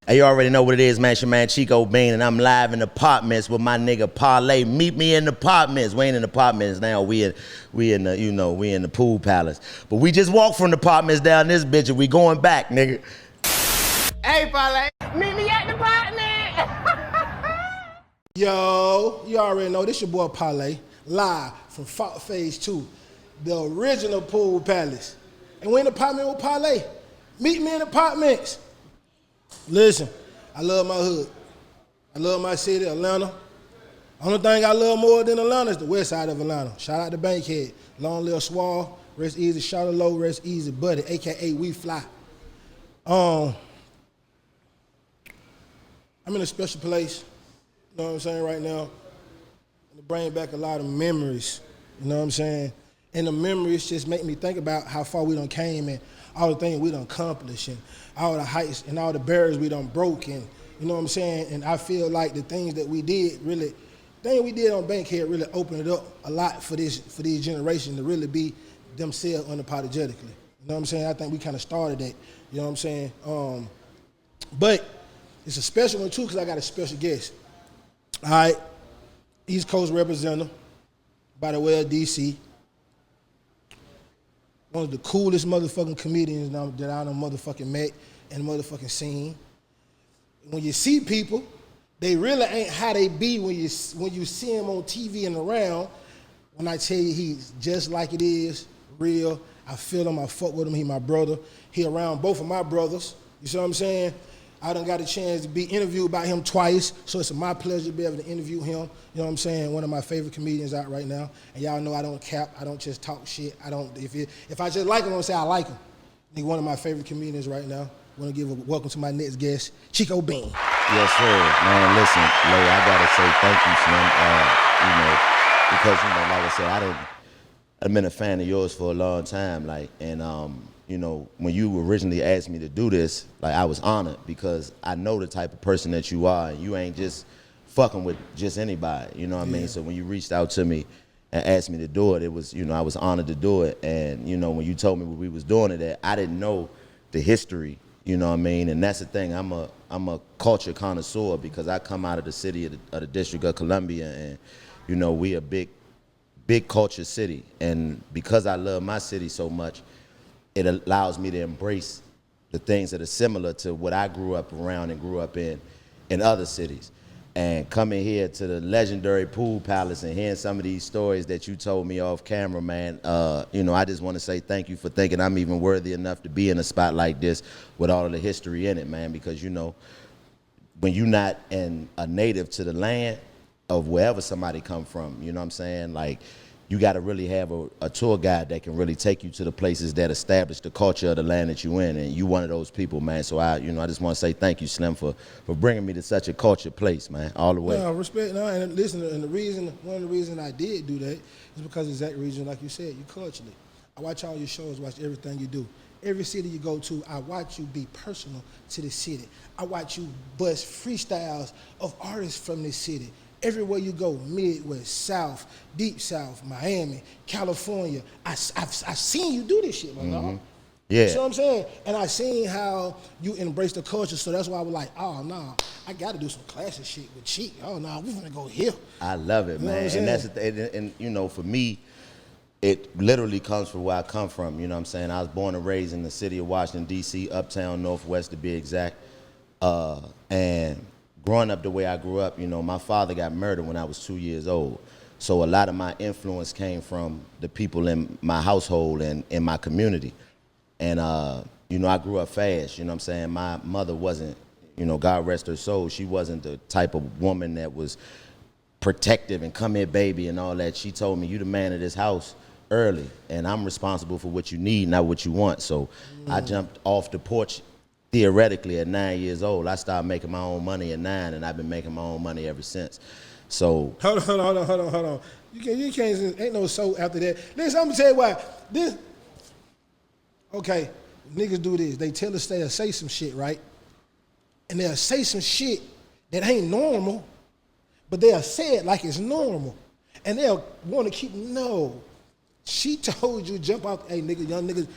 Hey, you already know what it is, man. It's your man Chico Bean, and I'm live in the Partments with my nigga Parlay. Meet me in the Partments. We ain't in the Partments now. We in the pool palace. But we just walked from the Partments down this bitch, and we going back, nigga. Hey, Parlay, meet me at the Partment. Yo, you already know this your boy Parlay, live from Phase 2, the original pool palace. And we in the Partment with Parlay. Meet me in the Partments. Listen, I love my hood. I love my city, Atlanta. Only thing I love more than Atlanta is the west side of Atlanta. Shout out to Bankhead. Long live Swall. Rest easy, shout low, rest easy, buddy, AKA We Fly. I'm in a special place, you know what I'm saying, right now. And to bring back a lot of memories, you know what I'm saying? And the memories just make me think about how far we done came and all the things we done accomplished and all the heights and all the barriers we done broke and, you know what I'm saying? And I feel like the things that we did really, things we did on Bankhead really opened it up a lot for these generations to really be themselves unapologetically. You know what I'm saying? I think we kind of started that, you know what I'm saying? But it's a special one too because I got a special guest. All right, East Coast representative by the way of DC. One of the coolest motherfucking comedians that I done motherfucking met and motherfucking seen. When you see people, they really ain't how they be when you see them on TV and around. When I tell you he's just like it is, real. I feel him, I fuck with him, he my brother. He around both of my brothers, you see what I'm saying? I done got a chance to be interviewed by him twice, so it's my pleasure to be able to interview him. You know what I'm saying? One of my favorite comedians out right now. And y'all know I don't cap, I don't just talk shit. If I just like him, I'm gonna say I like him. He's one of my favorite comedians right now. I wanna give a welcome to my next guest, Chico Bean. Yes, sir. Man, listen, Lay, I gotta say thank you, Slim. Because, like I said, I've been a fan of yours for a long time, when you originally asked me to do this, I was honored because I know the type of person that you are, and you ain't just fucking with just anybody, you know what I mean? So when you reached out to me and asked me to do it, it was, I was honored to do it. And, when you told me what we was doing it at, I didn't know the history, you know what I mean? And that's the thing, I'm a culture connoisseur because I come out of the city of the District of Columbia, and, we a big culture city. And because I love my city so much, it allows me to embrace the things that are similar to what I grew up around and grew up in other cities. And coming here to the legendary pool palace and hearing some of these stories that you told me off camera, man, I just want to say thank you for thinking I'm even worthy enough to be in a spot like this with all of the history in it, man, because, when you're not a native to the land of wherever somebody come from, you know what I'm saying? You got to really have a tour guide that can really take you to the places that establish the culture of the land that you in, and you one of those people, man. So I just want to say thank you, Slim, for bringing me to such a cultured place, man, all the way. No, respect, no, and listen, and one of the reasons I did do that is because of that reason, like you said, you culturally. I watch all your shows, watch everything you do. Every city you go to, I watch you be personal to the city. I watch you bust freestyles of artists from this city. Everywhere you go, Midwest, South, Deep South, Miami, California, I've seen you do this shit, my dog. Yeah. You know what I'm saying? And I seen how you embrace the culture, so that's why I was like, oh, no, I got to do some classic shit with Cheek. Oh, no, we gonna go here. I love it, you man. And that's and for me, it literally comes from where I come from, you know what I'm saying? I was born and raised in the city of Washington, D.C., uptown, Northwest to be exact, and growing up the way I grew up, my father got murdered when I was 2 years old. So a lot of my influence came from the people in my household and in my community. And, I grew up fast, you know what I'm saying? My mother wasn't, God rest her soul, she wasn't the type of woman that was protective and come here, baby, and all that. She told me, you the man of this house early, and I'm responsible for what you need, not what you want. So I jumped off the porch theoretically at 9 years old. I started making my own money at 9, and I've been making my own money ever since. So hold on. You can't. Ain't no so after that. Listen, I'm gonna tell you why. Okay, niggas do this. They tell us they'll say some shit, right? And they'll say some shit that ain't normal, but they'll say it like it's normal, and they'll want to keep. No, she told you jump out. Hey, nigga, young niggas.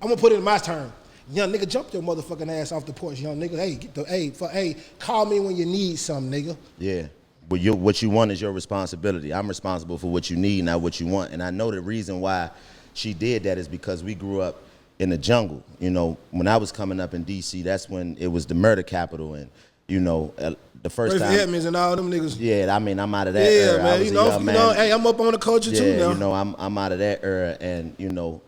I'm gonna put it in my term. Young nigga, jump your motherfucking ass off the porch, young nigga. Hey, call me when you need something, nigga. Yeah. But what you want is your responsibility. I'm responsible for what you need, not what you want. And I know the reason why she did that is because we grew up in the jungle. You know, when I was coming up in D.C., that's when it was the murder capital. And, you know, the first time. Edmonds and all them niggas. Yeah, I mean, I'm out of that Yeah, era. I man. was You a know, young man. hey, I'm up on the culture too now. You know, I'm out of that era. And, you know,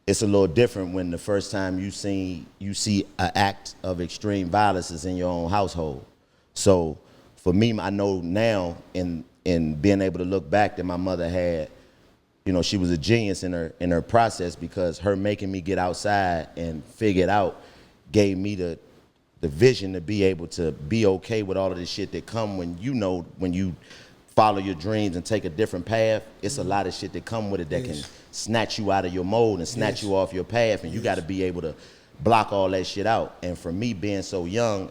it's a little different when the first time you see an act of extreme violence is in your own household. So for me, I know now in being able to look back that my mother had, you know, she was a genius in her process, because her making me get outside and figure it out gave me the vision to be able to be okay with all of this shit that come when you follow your dreams and take a different path. It's a lot of shit that come with it that can snatch you out of your mode and snatch you off your path, and you got to be able to block all that shit out. And for me, being so young,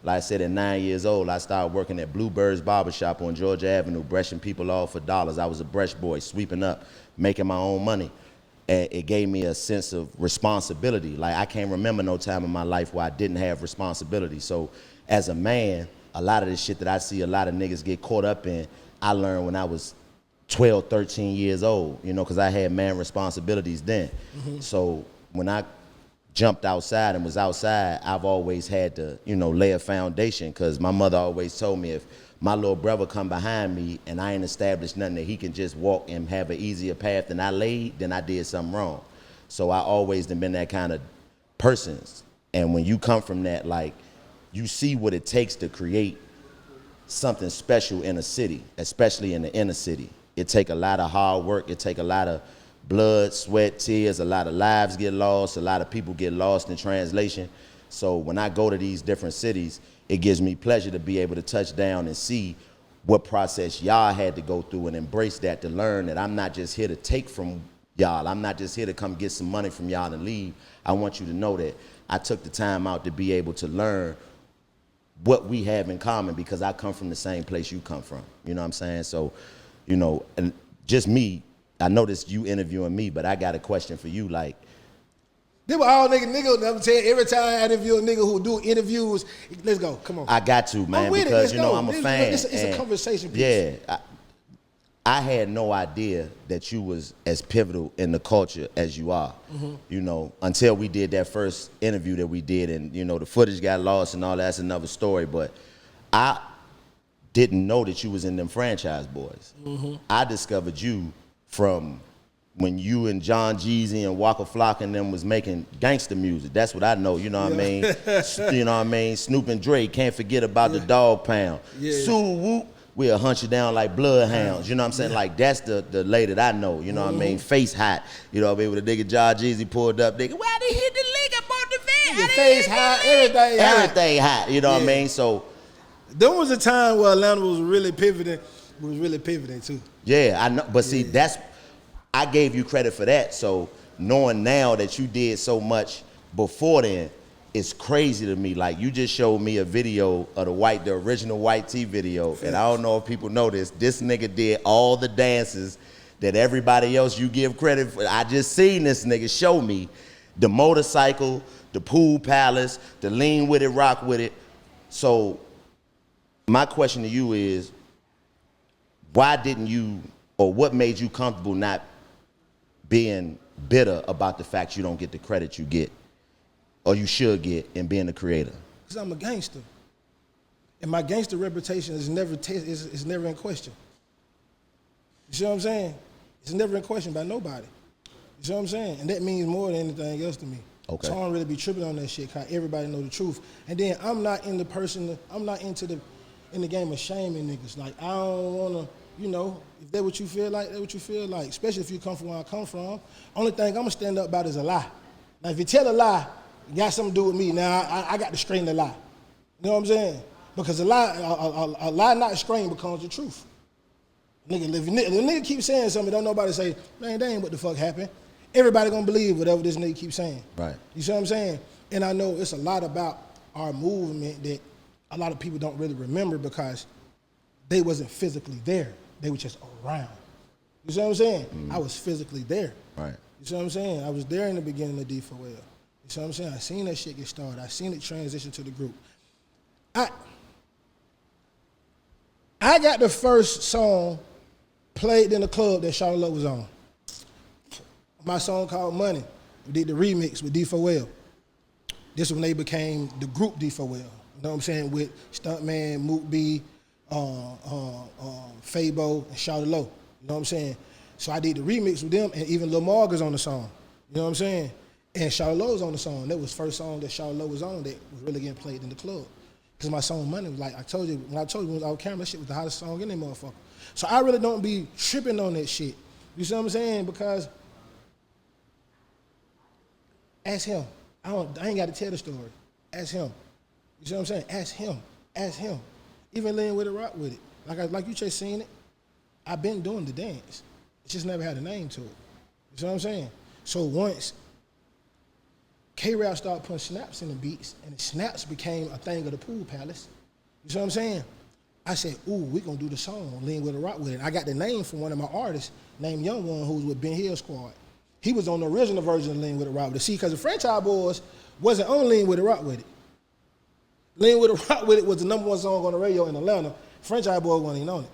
like I said, at 9 years old, I started working at Bluebird's Barbershop on Georgia Avenue, brushing people off for dollars. I was a brush boy, sweeping up, making my own money. And it gave me a sense of responsibility. Like, I can't remember no time in my life where I didn't have responsibility. So as a man, a lot of the shit that I see a lot of niggas get caught up in, I learned when I was 12, 13 years old, you know, because I had man responsibilities then. So when I jumped outside and was outside, I've always had to, you know, lay a foundation, because my mother always told me, if my little brother come behind me and I ain't established nothing that he can just walk and have an easier path than I laid, then I did something wrong. So I always been that kind of person. And when you come from that, like, you see what it takes to create something special in a city, especially in the inner city. It take a lot of hard work. It take a lot of blood, sweat, tears. A lot of lives get lost. A lot of people get lost in translation. So when I go to these different cities, it gives me pleasure to be able to touch down and see what process y'all had to go through, and embrace that, to learn that I'm not just here to take from y'all. I'm not just here to come get some money from y'all and leave. I want you to know that I took the time out to be able to learn what we have in common, because I come from the same place you come from. You know what I'm saying? So, you know, and just me, I noticed you interviewing me, but I got a question for you. Like, they were all niggas. I'm telling you, every time I interview a nigga who do interviews, let's go, come on. I got to, man, because, you know, I'm a fan. It's a conversation piece. Yeah, I had no idea that you was as pivotal in the culture as you are, you know, until we did that first interview that we did, and, you know, the footage got lost and all that's another story, but I didn't know that you was in them Franchise Boys. I discovered you from when you and John Jeezy and Waka Flocka and them was making gangster music. That's what I know, you know what I mean? You know what I mean? Snoop and Dre, Can't Forget About the Dog Pound. Sue Whoop, we'll hunt you down like bloodhounds. You know what I'm saying? Like, that's the lady that I know, you know what I mean? Face hot. You know what I mean? When the nigga John Jeezy pulled up, nigga, why they hit the lick up on the van? Your face hot, everything hot. Everything hot, you know what I mean? So there was a time where Atlanta was really pivoting too. yeah, I know, but see, I gave you credit for that. So knowing now that you did so much before then, it's crazy to me. Like, you just showed me a video of the original White Tee video, and I don't know if people know this. This nigga did all the dances that everybody else you give credit for. I just seen this nigga show me the motorcycle, the pool palace, the lean with it, rock with it. So my question to you is, why didn't you, or what made you comfortable not being bitter about the fact you don't get the credit you get, or you should get, in being the creator? Because I'm a gangster. And my gangster reputation is never in question. You see what I'm saying? It's never in question by nobody. You see what I'm saying? And that means more than anything else to me. Okay. So I don't really be tripping on that shit, because everybody know the truth. And then I'm not in the game of shaming niggas. Like, I don't wanna, you know, if that's what you feel like, that's what you feel like. Especially if you come from where I come from. Only thing I'm gonna stand up about is a lie. Now, if you tell a lie, it got something to do with me. Now, I got to strain the lie. You know what I'm saying? Because a lie not strained becomes the truth. Nigga, if the nigga keeps saying something, don't nobody say, man, that ain't what the fuck happened. Everybody gonna believe whatever this nigga keeps saying. Right. You see what I'm saying? And I know it's a lot about our movement that a lot of people don't really remember, because they wasn't physically there. They were just around. You see what I'm saying? I was physically there. Right. You see what I'm saying? I was there in the beginning of D4L. You see what I'm saying? I seen that shit get started. I seen it transition to the group. I got the first song played in the club that Shawty Love was on. My song called Money. We did the remix with D4L. This is when they became the group D4L. You know what I'm saying? With Stuntman, Mook B, Fabo, and Shawty Low. You know what I'm saying? So I did the remix with them, and even Lil Marg is on the song. You know what I'm saying? And Shawty Low was on the song. That was the first song that Shawty Low was on that was really getting played in the club. Because my song Money was like, when I told you when it was on camera, that shit was the hottest song in that motherfucker. So I really don't be tripping on that shit. You see what I'm saying? Because ask him. I ain't got to tell the story. Ask him. You see what I'm saying? Ask him. Ask him. Even Lean with it, rock with it. Like you just seen it. I've been doing the dance. It just never had a name to it. You see what I'm saying? So once K-Rap started putting snaps in the beats, and the snaps became a thing of the Pool Palace. You see what I'm saying? I said, ooh, we gonna do the song, Lean with it, rock with it. I got the name from one of my artists named Young One, who was with Ben Hill Squad. He was on the original version of Lean with it, rock with it. See, because the Franchise Boys wasn't on Lean with it, rock with it. Lean with it, rock with it was the #1 song on the radio in Atlanta. Franchise Boys wasn't even on it.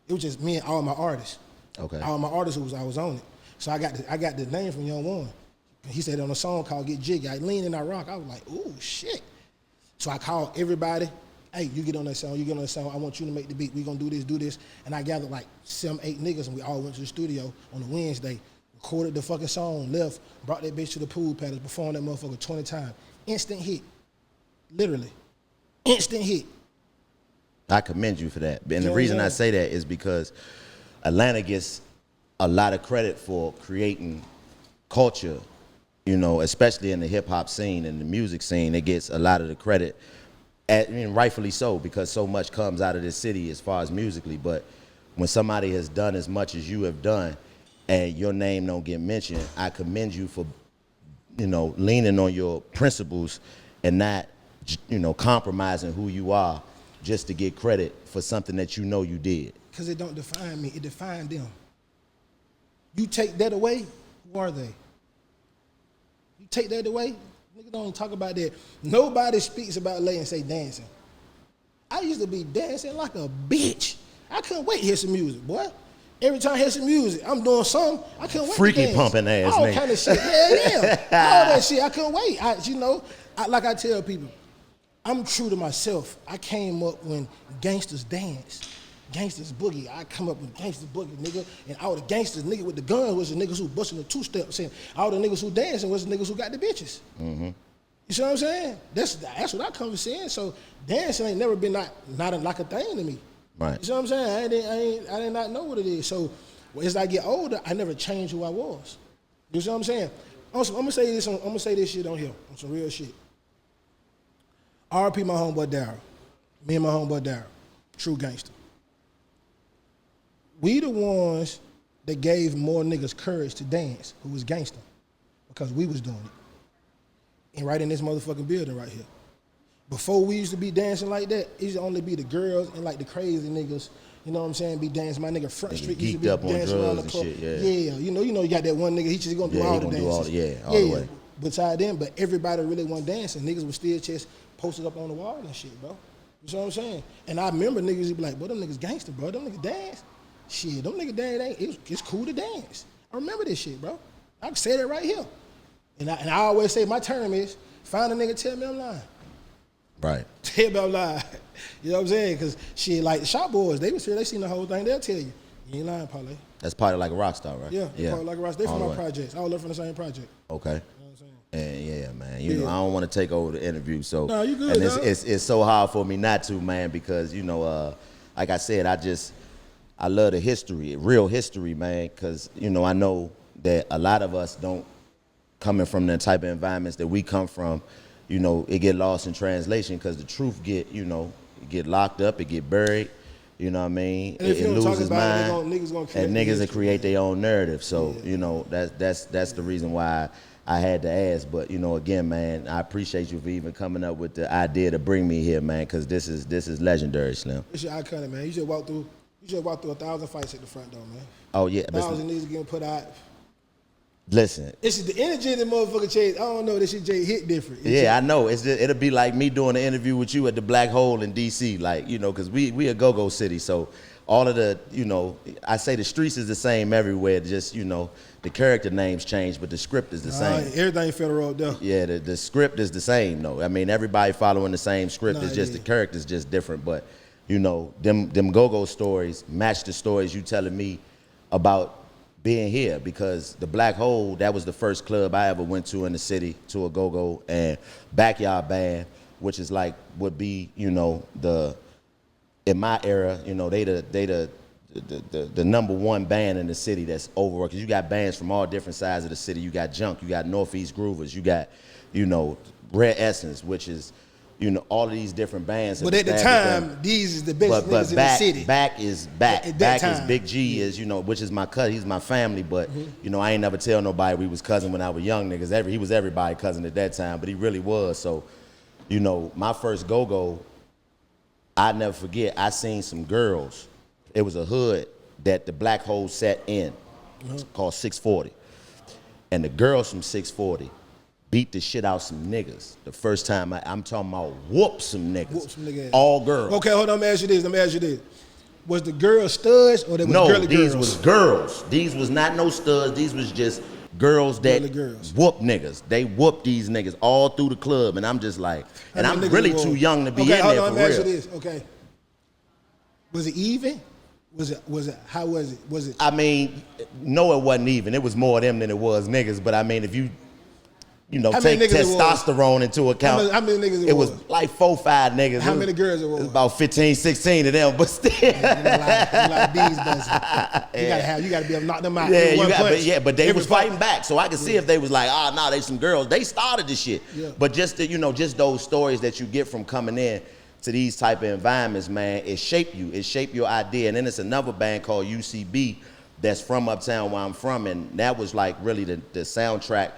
It was just me and all my artists. Okay. All my artists I was on it. So I got the name from Young One. He said on a song called Get Jiggy, I lean and I rock. I was like, ooh, shit. So I called everybody, hey, you get on that song, I want you to make the beat. We gonna do this. And I gathered like 7, 8 niggas, and we all went to the studio on a Wednesday, recorded the fucking song, left, brought that bitch to the Pool Palace, performed that motherfucker 20 times. Instant hit. Literally. Instant hit. I commend you for that. And the reason I say that is because Atlanta gets a lot of credit for creating culture, you know, especially in the hip hop scene and the music scene. It gets a lot of the credit, rightfully so, because so much comes out of this city as far as musically. But when somebody has done as much as you have done and your name don't get mentioned, I commend you for, you know, leaning on your principles and not, you know, compromising who you are just to get credit for something that you know you did. Because it don't define me, it defined them. You take that away, who are they? You take that away, nigga don't even talk about that. Nobody speaks about Lay and say dancing. I used to be dancing like a bitch. I couldn't wait to hear some music, boy. Every time I hear some music, I'm doing something, I couldn't wait Freaky to dance. pumping ass, all nigga. All kind of shit, yeah. All that shit, I couldn't wait. Like I tell people, I'm true to myself. I came up when gangsters dance. Gangsters boogie. I come up with gangsters boogie, nigga. And all the gangsters, nigga with the guns was the niggas who busting the two-steps. And all the niggas who dancing was the niggas who got the bitches. Mm-hmm. You see what I'm saying? That's what I come to saying. So dancing ain't never been not like a thing to me. Right. You see what I'm saying? I did not know what it is. So as I get older, I never changed who I was. You see what I'm saying? Also, I'm gonna say this shit on here, on some real shit. R.P. my homeboy Daryl. Me and my homeboy Daryl. True gangster. We the ones that gave more niggas courage to dance who was gangster because we was doing it. And right in this motherfucking building right here. Before we used to be dancing like that, it used to only be the girls and like the crazy niggas, you know what I'm saying, be dancing. My nigga Front Street used to be dancing around the club. Shit, yeah, you know you got that one nigga, he just gonna do all the dances. All the way. Beside them, but everybody really wasn't dancing. Niggas was still just posted up on the wall and shit, bro. You know what I'm saying? And I remember niggas would be like, bro, them niggas gangster, bro. Them niggas dance. Shit, them niggas dance, it's cool to dance. I remember this shit, bro. I can say that right here. And I always say my term is, find a nigga, tell me I'm lying. Right. Tell me I'm lying. You know what I'm saying? Because shit, like the Shop Boys, they was here, they seen the whole thing, they'll tell you. You ain't lying, Parlay. That's part of like a rock star, right? Yeah. Part of like a rock star. They from my projects. All up from the same project. Okay. And yeah, man. You know, I don't want to take over the interview, so no, you good, and it's so hard for me not to, man, because you know, like I said, I love the history, real history, man, because you know I know that a lot of us don't coming from the type of environments that we come from. You know, it get lost in translation because the truth get locked up, it get buried. You know what I mean? And if you it don't talk loses about mind, it, niggas gonna create and niggas will create their own narrative. So you know that's the reason why I had to ask. But you know, again, man, I appreciate you for even coming up with the idea to bring me here, man, because this is legendary, Slim. It's your iconic, man. You should walk through 1,000 fights at the front door, man. Oh yeah, 1,000 niggas getting put out. Listen. It's just the energy of the motherfucker changed. I don't know, this shit just hit different. I know. It'll be like me doing an interview with you at the Black Hole in D.C. Like, you know, because we a go-go city. So all of the, you know, I say the streets is the same everywhere. Just, you know, the character names change, but the script is the same. Everything federal up there. Yeah, the script is the same, though. I mean, everybody following the same script. It's just the character's just different. But, you know, them go-go stories match the stories you telling me about being here, because the Black Hole, that was the first club I ever went to in the city, to a go-go, and Backyard Band, which is like, would be, you know, in my era, you know, they the number one band in the city that's overall, because you got bands from all different sides of the city. You got Junk, you got Northeast Groovers, you got, you know, Red Essence, which is, you know, all of these different bands. But at the time, these is the best niggas in the city. Back is back. Back is Big G, is, you know, which is my cousin. He's my family, but, you know, I ain't never tell nobody we was cousin when I was young niggas. He was everybody's cousin at that time, but he really was. So, you know, my first go-go, I never forget, I seen some girls. It was a hood that the Black Hole sat in, called 640. And the girls from 640 beat the shit out some niggas. The first time I'm talking about whoop some niggas. Whoop some niggas. All girls. Okay, hold on, let me ask you this. Was the girls studs or they was girly girls? No, these was girls. These was not no studs. These was just girls that whoop niggas. They whoop these niggas all through the club, and I'm just like, and I'm really too young to be in there for real. Let me ask you this. Okay. Was it even? How was it? Was it? I mean, no, it wasn't even. It was more of them than it was niggas. But I mean, if you know, take testosterone into account. How many niggas it was? Like 4, 5 niggas. How many girls it was? It was about 15, 16 of them, but still. Yeah, you like bees buzzing. You gotta be able to knock them out. Yeah, but they was fighting back, so I could see if they was like, nah, they some girls. They started the shit. Yeah. But just you know, just those stories that you get from coming in to these type of environments, man, it shaped you. It shaped your idea. And then it's another band called UCB that's from uptown where I'm from, and that was like really the soundtrack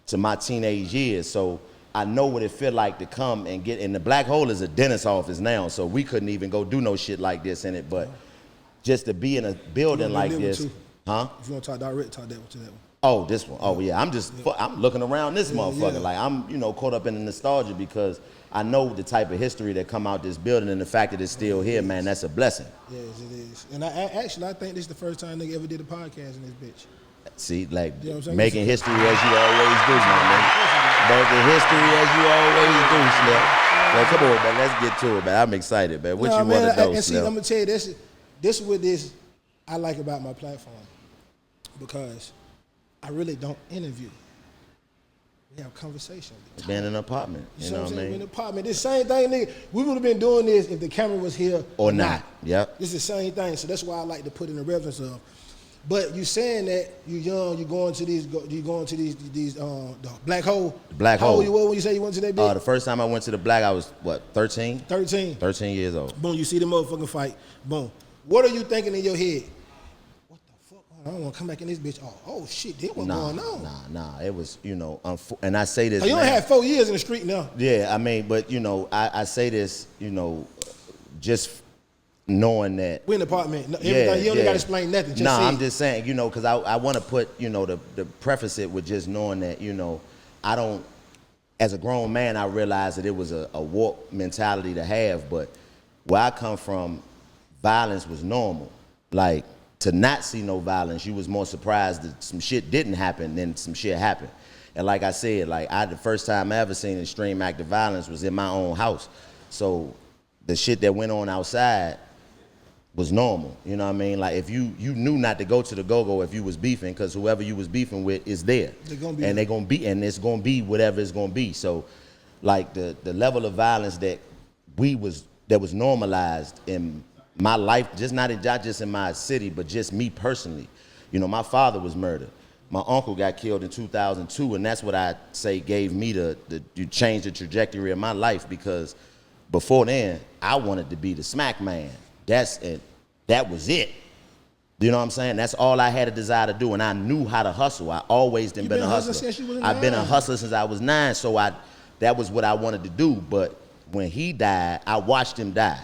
to my teenage years. So I know what it feel like to come and get, and the Black Hole is a dentist office now, so we couldn't even go do no shit like this in it, but just to be in a building like this. Huh? If you want to talk direct, talk that one. Oh, this one. Oh, yeah. I'm looking around this motherfucker. Like, I'm, you know, caught up in the nostalgia because I know the type of history that come out this building, and the fact that it's still here, man, that's a blessing. Yes, it is. And I think this is the first time nigga ever did a podcast in this bitch. See, like, you know making history as you always do, my man. Making history as you always do, Slip. Well, come on, man, let's get to it, man. I'm excited, man. What you want to know, and see, Slip? I'm going to tell you, this is what this I like about my platform, because I really don't interview. We have conversation. Been in an apartment, you know what I mean? In an apartment. This same thing, nigga. We would have been doing this if the camera was here or not. Yep. This is the same thing. So that's why I like to put in the reference of. But you saying that you young, you going to these the Black Hole. Black Hole. How old you were when you say you went to that bitch? The first time I went to the Black, I was what, 13? 13. 13 years old. Boom, you see the motherfucking fight. Boom. What are you thinking in your head? What the fuck? I don't want to come back in this bitch. Oh shit, this what's going on. Nah. It was, you know, and I say this. You only had 4 years in the street now. Yeah, I mean, but you know, I say this, you know, just knowing that we're in the apartment. Everything, you only got to explain nothing. Just I'm just saying, you know, because I want to put, you know, the preface it with just knowing that, you know, I don't, as a grown man, I realized that it was a warped mentality to have, but where I come from, violence was normal. Like, to not see no violence, you was more surprised that some shit didn't happen than some shit happened. And like I said, like, the first time I ever seen extreme act of violence was in my own house. So the shit that went on outside was normal, you know what I mean? Like, if you knew not to go to the go-go if you was beefing, because whoever you was beefing with is there. And it's gonna be whatever it's gonna be. So, like, the level of violence that was normalized in my life, not just in my city, but just me personally. You know, my father was murdered. My uncle got killed in 2002, and that's what I say gave me you change the trajectory of my life, because before then, I wanted to be the smack man. That was it. You know what I'm saying? That's all I had a desire to do, and I knew how to hustle. I always been a hustler. I've been a hustler since I was 9, so that was what I wanted to do. But when he died, I watched him die,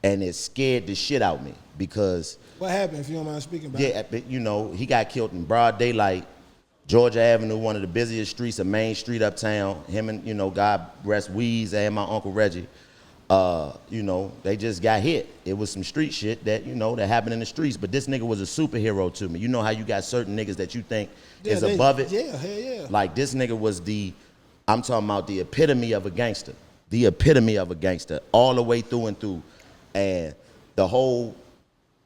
and it scared the shit out of me, because what happened, if you don't mind speaking about it? Yeah, you know, he got killed in broad daylight Georgia Avenue, one of the busiest streets, a main street uptown. Him and, you know, God rest Weeze and my Uncle Reggie. You know, they just got hit. It was some street shit that, you know, that happened in the streets. But this nigga was a superhero to me. You know how you got certain niggas that you think is above it? Yeah, hell yeah. Like, this nigga was I'm talking about the epitome of a gangster. The epitome of a gangster, all the way through and through. And the whole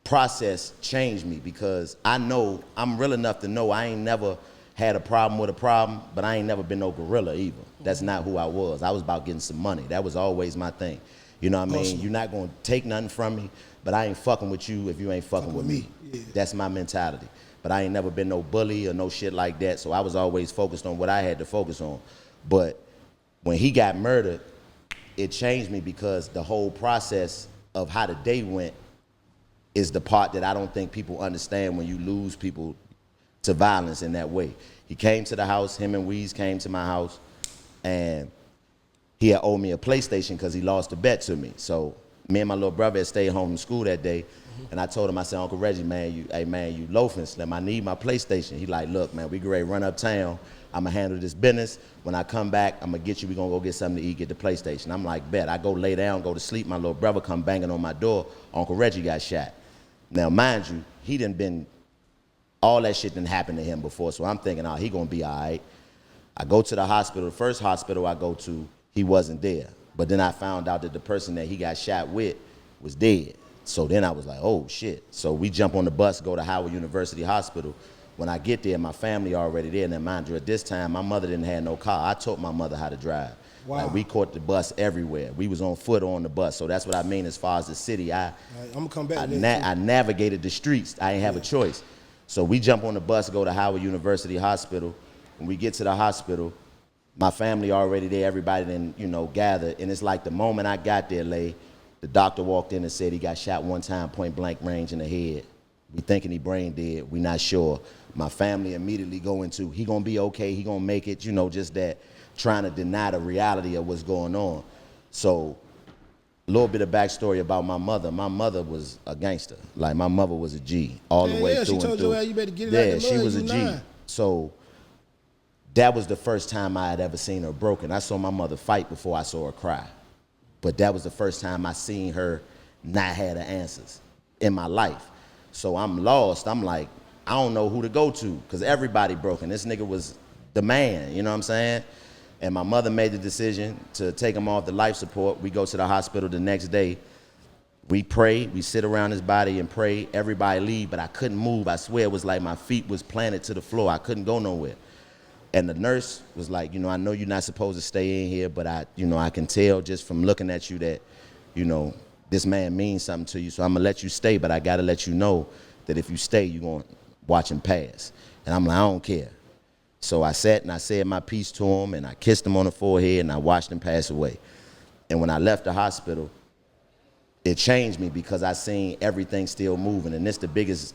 process changed me because I know, I'm real enough to know I ain't never had a problem with a problem, but I ain't never been no gorilla either. That's not who I was. I was about getting some money. That was always my thing. You know what I mean? Awesome. You're not gonna take nothing from me, but I ain't fucking with you if you ain't fucking with me. Yeah. That's my mentality. But I ain't never been no bully or no shit like that, so I was always focused on what I had to focus on. But when he got murdered, it changed me because the whole process of how the day went is the part that I don't think people understand when you lose people to violence in that way. He came to the house, him and Weeze came to my house, and he had owed me a PlayStation because he lost a bet to me. So me and my little brother had stayed home from school that day, and I told him, I said, Uncle Reggie, man, you loafing Slim, I need my PlayStation. He like, look, man, we get ready to run uptown. I'ma handle this business. When I come back, I'ma get you, we gonna go get something to eat, get the PlayStation. I'm like, bet. I go lay down, go to sleep, my little brother come banging on my door, Uncle Reggie got shot. Now, mind you, he done been, all that shit done happened to him before, so I'm thinking, oh, he gonna be all right. I go to the hospital, the first hospital I go to, he wasn't there. But then I found out that the person that he got shot with was dead. So then I was like, oh shit. So we jump on the bus, go to Howard University Hospital. When I get there, my family already there. Now mind you, at this time, my mother didn't have no car. I taught my mother how to drive. Wow. Like, we caught the bus everywhere. We was on foot on the bus. So that's what I mean as far as the city. Right, I'm gonna come back. I navigated the streets. I ain't have a choice. So we jump on the bus, go to Howard University Hospital. When we get to the hospital, my family already there, everybody then, you know, gathered. And it's like the moment I got there, the doctor walked in and said he got shot one time, point blank range in the head. We thinking he brain dead, we not sure. My family immediately go into, he gonna be okay, he gonna make it, you know, just that, trying to deny the reality of what's going on. So, a little bit of backstory about my mother. My mother was a gangster. Like, my mother was a G all the way through and through. She told you, you better get it out the mud. She was a G. 9. So, that was the first time I had ever seen her broken. I saw my mother fight before I saw her cry. But that was the first time I seen her not have the answers in my life. So I'm lost. I'm like, I don't know who to go to because everybody broken. This nigga was the man, you know what I'm saying? And my mother made the decision to take him off the life support. We go to the hospital the next day. We pray, we sit around his body and pray. Everybody leave, but I couldn't move. I swear it was like my feet was planted to the floor. I couldn't go nowhere. And the nurse was like, you know, I know you're not supposed to stay in here, but I can tell just from looking at you that, you know, this man means something to you. So I'm gonna let you stay, but I gotta let you know that if you stay, you're gonna watch him pass. And I'm like, I don't care. So I sat and I said my piece to him and I kissed him on the forehead and I watched him pass away. And when I left the hospital, it changed me because I seen everything still moving. And it's the biggest,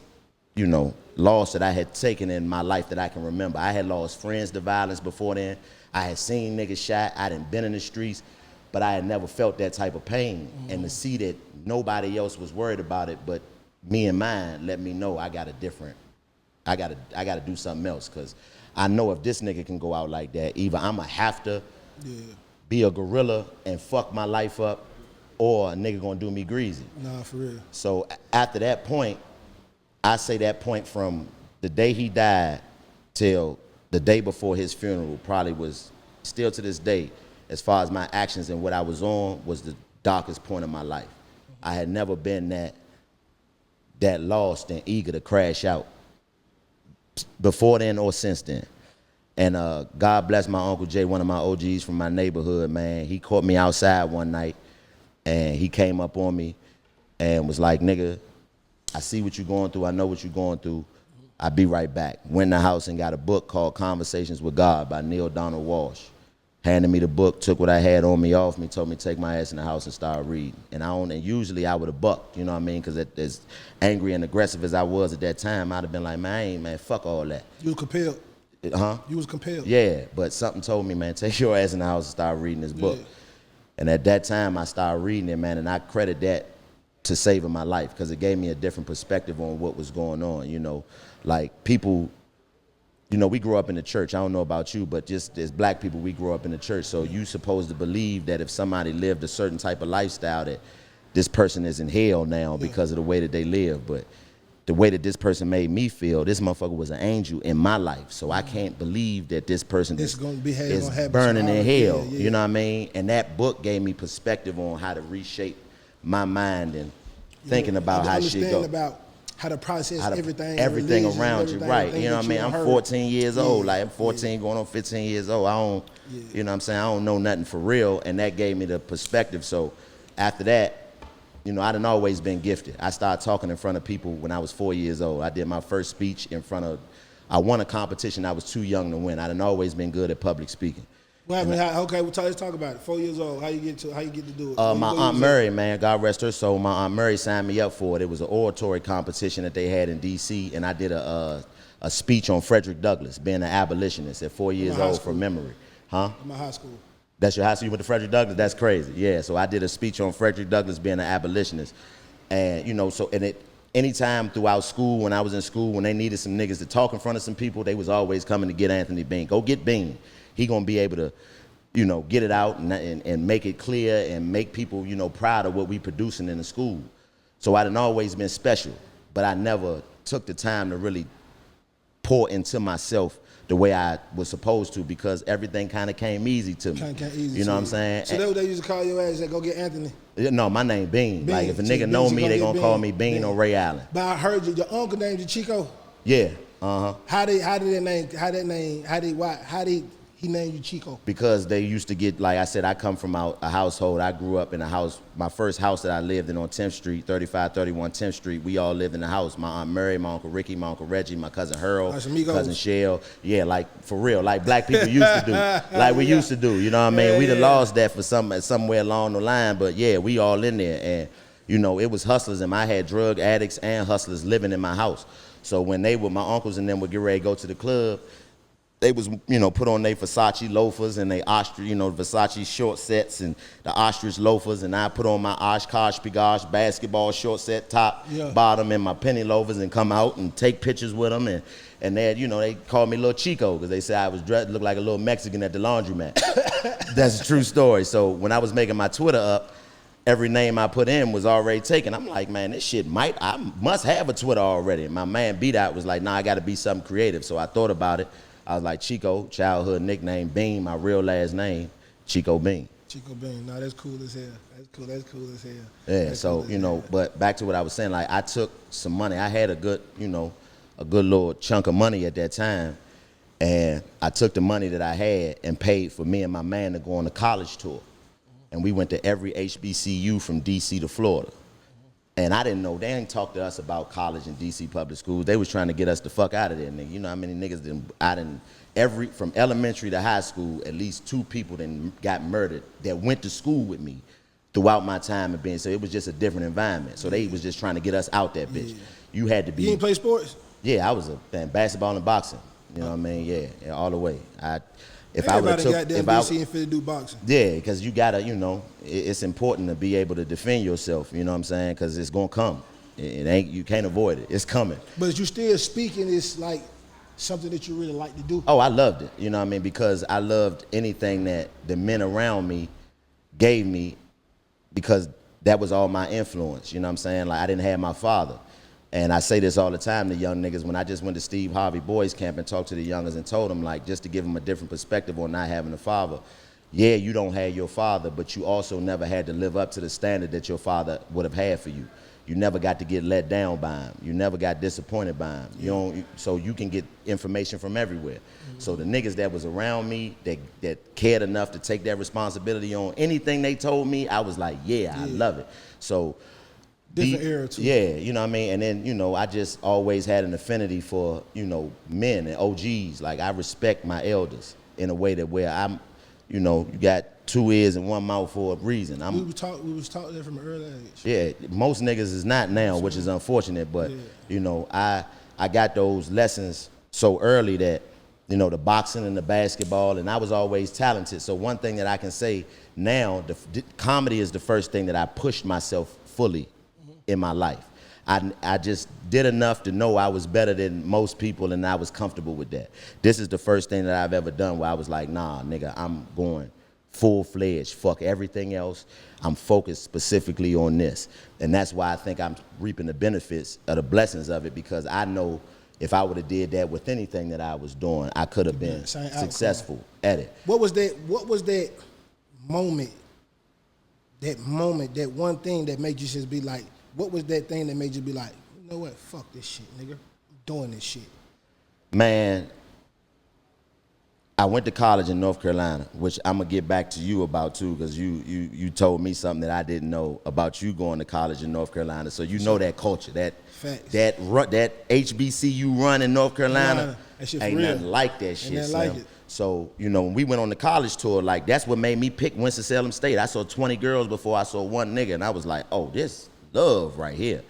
you know, loss that I had taken in my life that I can remember. I had lost friends to violence before then. I had seen niggas shot. I hadn't been in the streets, but I had never felt that type of pain. And to see that nobody else was worried about it, but me and mine, let me know I gotta do something else. Cause I know if this nigga can go out like that, either I'ma have to be a gorilla and fuck my life up, or a nigga gonna do me greasy. Nah, for real. So after that point, I say that point from the day he died till the day before his funeral probably was, still to this day, as far as my actions and what I was on, was the darkest point of my life. I had never been that lost and eager to crash out before then or since then. And God bless my Uncle Jay, one of my OGs from my neighborhood, man. He caught me outside one night and he came up on me and was like, nigga, I see what you're going through. I know what you're going through. I'll be right back. Went in the house and got a book called Conversations with God by Neil Donald Walsh. Handed me the book, took what I had on me off me, told me to take my ass in the house and start reading. And usually I would have bucked, you know what I mean? Because as angry and aggressive as I was at that time, I'd have been like, man, fuck all that. You was compelled. Huh? You was compelled. Yeah, but something told me, man, take your ass in the house and start reading this book. Yeah. And at that time, I started reading it, man, and I credit that to saving my life because it gave me a different perspective on what was going on, you know. Like, people you know, we grew up in the church. I don't know about you, but just as black people, we grew up in the church. So you supposed to believe that if somebody lived a certain type of lifestyle, that this person is in hell now because of the way that they live. But the way that this person made me feel, this motherfucker was an angel in my life. So I can't believe that this person is burning in hell. You know what I mean? And that book gave me perspective on how to reshape my mind and thinking about how shit go. About how to process everything around you, right? You know what I mean? I'm 14 years old. Like I'm 14 going on 15 years old. I don't, you know what I'm saying? I don't know nothing for real, and that gave me the perspective. So after that, you know, I done always been gifted. I started talking in front of people when I was 4 years old. I did my first speech in front of, I won a competition. I was too young to win. I done always been good at public speaking. What happened? Okay, well, let's talk about it. 4 years old. How you get to do it? My Aunt Murray, man, God rest her soul. My Aunt Murray signed me up for it. It was an oratory competition that they had in D.C., and I did a speech on Frederick Douglass, being an abolitionist at 4 years old from memory. Huh? In my high school. That's your high school? You went to Frederick Douglass? That's crazy. Yeah, so I did a speech on Frederick Douglass being an abolitionist. And, you know, anytime throughout school, when I was in school, when they needed some niggas to talk in front of some people, they was always coming to get Anthony Bean. Go get Bean. He gonna be able to, you know, get it out and make it clear and make people, you know, proud of what we producing in the school. So I done always been special, but I never took the time to really pour into myself the way I was supposed to, because everything kind of came easy to me. You know what I'm saying? So that's what they used to call your ass, like, go get Anthony? No, my name Bean. Like, if a nigga know me, they gonna call me Bean or Ray Allen. But I heard your uncle named you Chico? Yeah, How did he named you Chico? Because they used to get, like I said, I come from a household. I grew up in a house. My first house that I lived in on 10th Street, 3531 10th Street, we all lived in the house. My Aunt Mary, my Uncle Ricky, my Uncle Reggie, my cousin Harold, cousin Shell. Yeah, like, for real, like black people used to do. Like we used to do, you know what I mean? We'd have lost that for somewhere along the line, but yeah, we all in there. And, you know, it was hustlers, and I had drug addicts and hustlers living in my house. So when my uncles and them would get ready to go to the club, they was, you know, put on their Versace loafers and they ostrich, you know, Versace short sets and the ostrich loafers, and I put on my Oshkosh Pigosh basketball short set top, bottom, and my penny loafers, and come out and take pictures with them. And they had, you know, they called me Little Chico because they said I was dressed, looked like a little Mexican at the laundromat. That's a true story. So when I was making my Twitter up, every name I put in was already taken. I'm like, man, this shit I must have a Twitter already. And my man B-Dot was like, nah, I got to be something creative. So I thought about it. I was like, Chico, childhood nickname, Bean, my real last name, Chico Bean. Chico Bean, no, that's cool as hell. That's cool as hell. Yeah, that's so, you know, but back to what I was saying, like, I took some money. I had a good little chunk of money at that time, and I took the money that I had and paid for me and my man to go on a college tour. And we went to every HBCU from D.C. to Florida. And I didn't know, they ain't talk to us about college and DC public schools. They was trying to get us the fuck out of there, nigga. You know how many niggas from elementary to high school, at least 2 people got murdered that went to school with me throughout my time of being, so it was just a different environment. So they was just trying to get us out that bitch. You had to be. You didn't play sports? Yeah, I was basketball and boxing. You know what I mean? Yeah, all the way. Everybody got that DC and fit to do boxing. Yeah, because you gotta, you know, it's important to be able to defend yourself. You know what I'm saying? Because it's gonna come. You can't avoid it. It's coming. But you still speaking is like something that you really like to do. Oh, I loved it. You know what I mean? Because I loved anything that the men around me gave me, because that was all my influence. You know what I'm saying? Like, I didn't have my father. And I say this all the time to young niggas. When I just went to Steve Harvey Boys Camp and talked to the youngers and told them, like, just to give them a different perspective on not having a father. Yeah, you don't have your father, but you also never had to live up to the standard that your father would have had for you. You never got to get let down by him. You never got disappointed by him. So you can get information from everywhere. So the niggas that was around me that cared enough to take that responsibility on anything they told me, I was like, yeah, I love it. So different era too. Yeah, you know what I mean? And then, you know, I just always had an affinity for, you know, men and OGs. Like, I respect my elders in a way that where I'm, you know, you got 2 ears and 1 mouth for a reason. We was taught that from an early age. Yeah, most niggas is not now, which is unfortunate, but, you know, I got those lessons so early that, you know, the boxing and the basketball, and I was always talented. So one thing that I can say now, comedy is the first thing that I pushed myself fully in my life. I just did enough to know I was better than most people, and I was comfortable with that. This is the first thing that I've ever done where I was like, nah, nigga, I'm going full-fledged. Fuck everything else. I'm focused specifically on this. And that's why I think I'm reaping the benefits of the blessings of it, because I know if I would have did that with anything that I was doing, I could have been successful at it. What was that moment, that one thing that made you just be like, what was that thing that made you be like, you know what, fuck this shit, nigga. I'm doing this shit. Man, I went to college in North Carolina, which I'm gonna get back to you about too, because you told me something that I didn't know about you going to college in North Carolina. So you know that culture, that HBCU run in North Carolina, that shit ain't for real. nothing like that shit. Ain't nothing like it. So, you know, when we went on the college tour, like that's what made me pick Winston-Salem State. I saw 20 girls before I saw one nigga, and I was like, oh, this love right here.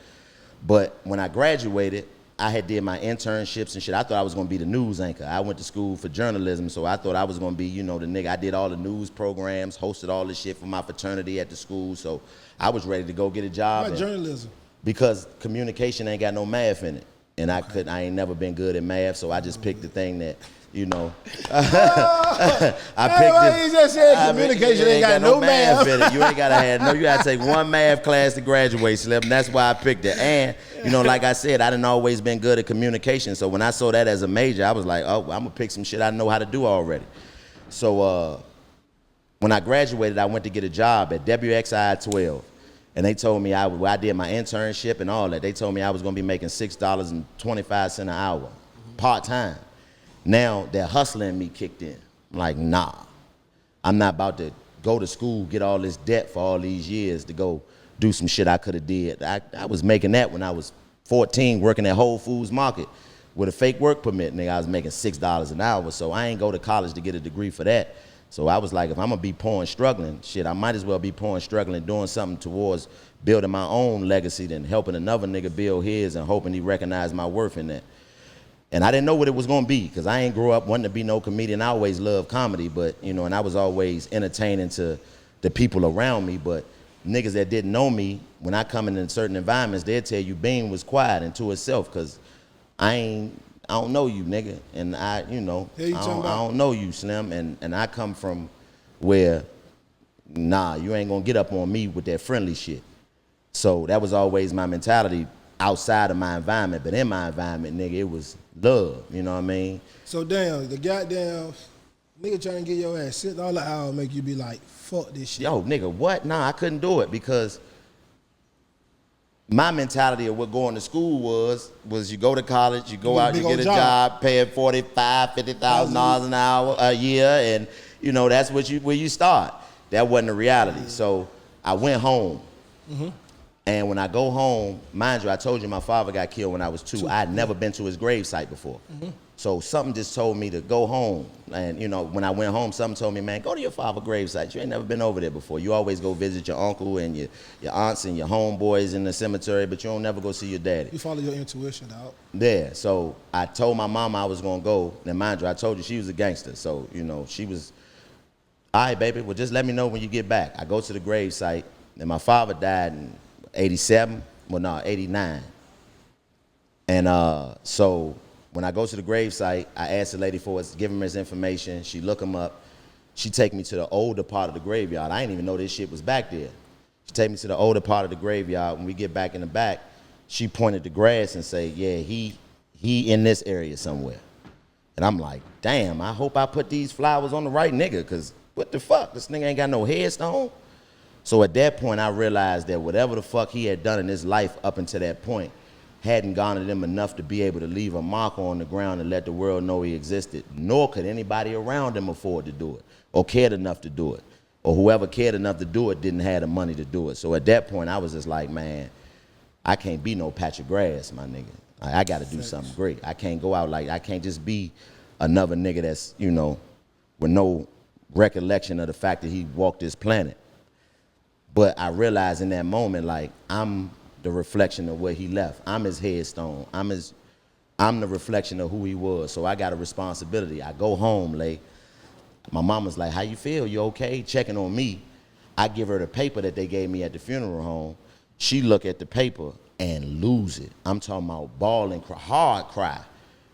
But when I graduated, I had did my internships and shit. I thought I was gonna be the news anchor. I went to school for journalism, so I thought I was gonna be, you know, the nigga. I did all the news programs, hosted all this shit for my fraternity at the school, so I was ready to go get a job. Why journalism? Because communication ain't got no math in it. And I ain't never been good at math, so I just picked the thing that, you know. I picked He just said communication ain't got no math in it. You ain't gotta have you gotta take one math class to graduate, Slim. And that's why I picked it. And, you know, like I said, I done always been good at communication. So when I saw that as a major, I was like, oh, I'm gonna pick some shit I know how to do already. So when I graduated, I went to get a job at WXI 12. And they told me I did my internship and all that. They told me I was gonna be making $6.25 an hour, part-time. Now that hustling in me kicked in. I'm like, nah, I'm not about to go to school, get all this debt for all these years to go do some shit I could have did. I was making that when I was 14, working at Whole Foods Market with a fake work permit. Nigga, I was making $6 an hour, so I ain't go to college to get a degree for that. So I was like, if I'm gonna be poor and struggling, shit, I might as well be poor and struggling, doing something towards building my own legacy than helping another nigga build his and hoping he recognize my worth in that. And I didn't know what it was gonna be, because I ain't grew up wanting to be no comedian. I always loved comedy, but, you know, and I was always entertaining to the people around me, but niggas that didn't know me, when I come in certain environments, they'd tell you Bean was quiet and to itself, because I don't know you, nigga, and I don't know you, Slim, and I come from where, nah, you ain't gonna get up on me with that friendly shit. So that was always my mentality outside of my environment, but in my environment, nigga, it was love, you know what I mean? So damn, the goddamn nigga trying to get your ass $6 an hour make you be like, fuck this shit. Yo, nigga, what? Nah, I couldn't do it, because my mentality of what going to school was you go to college, you go out, you get a job, paying $50,000 an hour a year, and you know that's where you start. That wasn't the reality. So I went home, and when I go home, mind you, I told you my father got killed when I was 2. I had never been to his grave site before. So something just told me to go home. And you know, when I went home, something told me, man, go to your father's gravesite. You ain't never been over there before. You always go visit your uncle and your aunts and your homeboys in the cemetery, but you don't never go see your daddy. You follow your intuition, dog. Yeah, so I told my mama I was gonna go. And mind you, I told you she was a gangster. So, you know, she was, all right, baby, well, just let me know when you get back. I go to the gravesite, and my father died in 87, well, no, 89. And so when I go to the gravesite, I ask the lady for us, give him his information. She look him up. She take me to the older part of the graveyard. I didn't even know this shit was back there. She take me to the older part of the graveyard. When we get back in the back, she pointed the grass and say, yeah, he in this area somewhere. And I'm like, damn, I hope I put these flowers on the right nigga, because what the fuck? This nigga ain't got no headstone. So at that point, I realized that whatever the fuck he had done in his life up until that point hadn't garnered him enough to be able to leave a marker on the ground and let the world know he existed, nor could anybody around him afford to do it, or cared enough to do it, or whoever cared enough to do it didn't have the money to do it. So at that point, I was just like, man, I can't be no patch of grass, my nigga. I gotta do something great. I can't go out I can't just be another nigga that's, you know, with no recollection of the fact that he walked this planet. But I realized in that moment, like, I'm the reflection of where he left. I'm his headstone. I'm the reflection of who he was. So I got a responsibility. I go home late. My mama's like, how you feel? You okay? Checking on me. I give her the paper that they gave me at the funeral home. she look at the paper and lose it. I'm talking about bawl and cry, hard cry.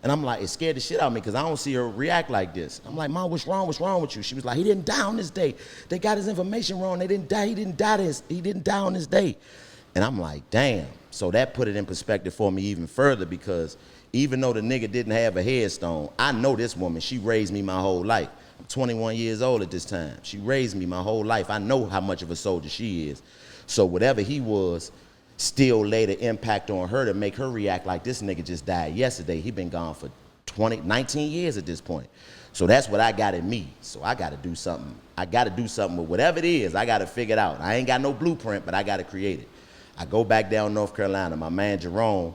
And I'm like, it scared the shit out of me because I don't see her react like this. I'm like, Mom, what's wrong? What's wrong with you? She was like, he didn't die on this day. They got his information wrong. They didn't die. He didn't die on this day. And I'm like, damn. So that put it in perspective for me even further because even though the nigga didn't have a headstone, I know this woman, she raised me my whole life. I'm 21 years old at this time. She raised me my whole life. I know how much of a soldier she is. So whatever he was, still laid an impact on her to make her react like this nigga just died yesterday. He been gone for 19 years at this point. So that's what I got in me. So I got to do something. I got to do something with whatever it is. I got to figure it out. I ain't got no blueprint, but I got to create it. I go back down North Carolina. My man Jerome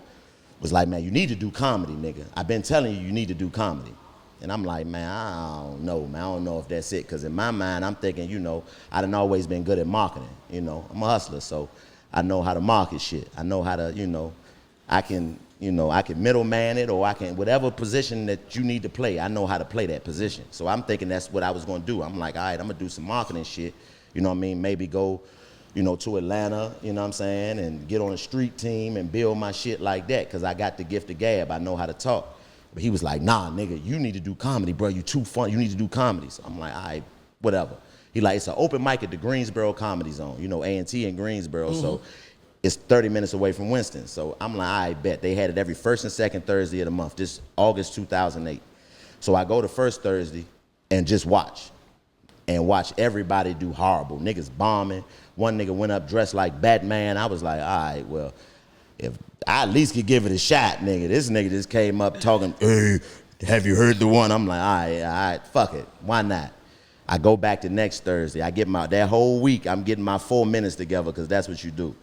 was like, man, you need to do comedy, nigga. I've been telling you need to do comedy. And I'm like, man, I don't know, man. I don't know if that's it. Because in my mind, I'm thinking, you know, I done always been good at marketing. You know, I'm a hustler, so I know how to market shit. I know how to, you know, I can middleman it, or I can, whatever position that you need to play, I know how to play that position. So I'm thinking that's what I was gonna do. I'm like, all right, I'm gonna do some marketing shit. You know what I mean? Maybe go, you know, to Atlanta, you know what I'm saying, and get on a street team and build my shit like that, because I got the gift of gab. I know how to talk. But he was like, nah, nigga, you need to do comedy, bro. You too fun. You need to do comedy. So I'm like, all right, whatever. He like, it's an open mic at the Greensboro Comedy Zone, you know, A&T in Greensboro. So it's 30 minutes away from Winston. So I'm like, I bet. They had it every first and second Thursday of the month, this August 2008. So I go to first Thursday and just watch everybody do horrible. Niggas bombing. One nigga went up dressed like Batman. I was like, all right, well, if I at least could give it a shot, nigga. This nigga just came up talking, hey, have you heard the one? I'm like, all right, fuck it. Why not? I go back to next Thursday. I get that whole week, I'm getting my 4 minutes together because that's what you do.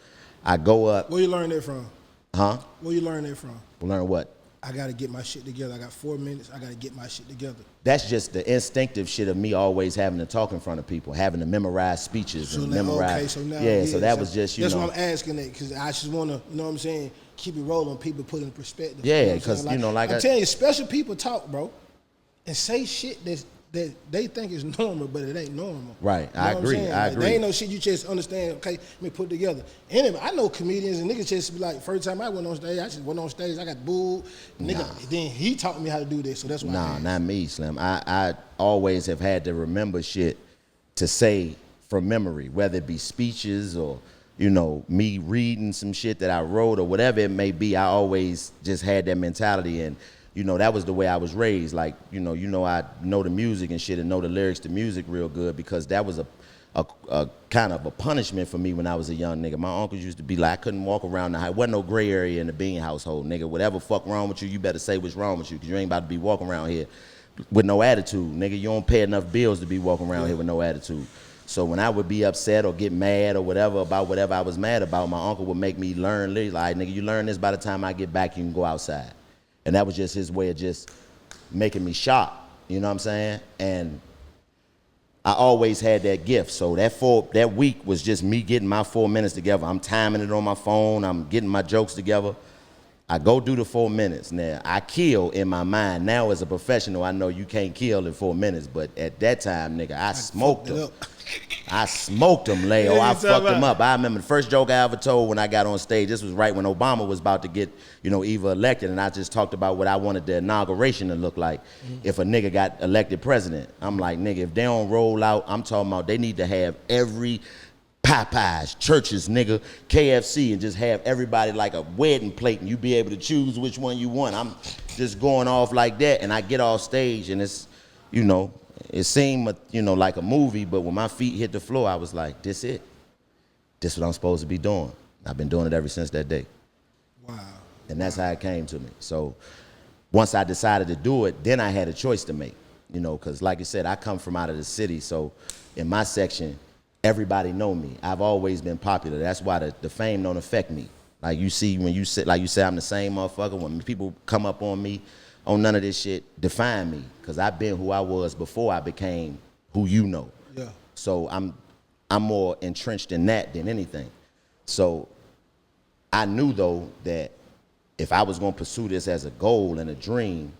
I go up. Where you learn that from? Huh? Where you learn that from? Learn what? I got to get my shit together. I got 4 minutes. I got to get my shit together. That's just the instinctive shit of me always having to talk in front of people, having to memorize speeches and memorize. Okay, so now, yeah, so that was just, you know. That's why I'm asking that, because I just want to, you know what I'm saying, keep it rolling, people put in perspective. Yeah, because, you know, like I'm telling you, special people talk, bro, and say shit that they think is normal, but it ain't normal. Right, You know I what I'm agree, saying? I Like, agree. There ain't no shit you just understand, okay, let me put it together. Anyway, I know comedians and niggas just be like, first time I went on stage, I just went on stage, I got booed. Nigga, then he taught me how to do this, so that's why Nah, not me, Slim. I always have had to remember shit to say from memory, whether it be speeches or, you know, me reading some shit that I wrote or whatever it may be. I always just had that mentality, and you know, that was the way I was raised. Like, you know, I know the music and shit and know the lyrics to music real good, because that was a kind of a punishment for me when I was a young nigga. My uncles used to be like, I couldn't walk around the house. Wasn't no gray area in the Bean household, nigga. Whatever fuck wrong with you, you better say what's wrong with you, because you ain't about to be walking around here with no attitude. Nigga, you don't pay enough bills to be walking around here with no attitude. So when I would be upset or get mad or whatever about whatever I was mad about, my uncle would make me learn, like, nigga, you learn this, by the time I get back, you can go outside. And that was just his way of just making me sharp, you know what I'm saying? And I always had that gift. So that week was just me getting my 4 minutes together. I'm timing it on my phone. I'm getting my jokes together. I go do the 4 minutes. Now, I kill in my mind. Now, as a professional, I know you can't kill in 4 minutes. But at that time, nigga, I smoked them. I smoked them, Leo. I fucked them up. I remember the first joke I ever told when I got on stage. This was right when Obama was about to get, you know, Eva elected, and I just talked about what I wanted the inauguration to look like if a nigga got elected president. I'm like, nigga, if they don't roll out, I'm talking about they need to have every Popeyes, churches, nigga, KFC, and just have everybody like a wedding plate, and you be able to choose which one you want. I'm just going off like that, and I get off stage, and it's, you know, it seemed, you know, like a movie, but when my feet hit the floor, I was like, this it. This what I'm supposed to be doing. I've been doing it ever since that day. Wow. And that's how it came to me. So once I decided to do it, then I had a choice to make, you know, because like I said, I come from out of the city, so in my section, everybody know me. I've always been popular. That's why the fame don't affect me. Like you see, when you sit, like you say, I'm the same motherfucker. When people come up on me, on none of this shit define me, because I've been who I was before I became who you know. Yeah. So I'm more entrenched in that than anything. So I knew though that if I was gonna pursue this as a goal and a dream,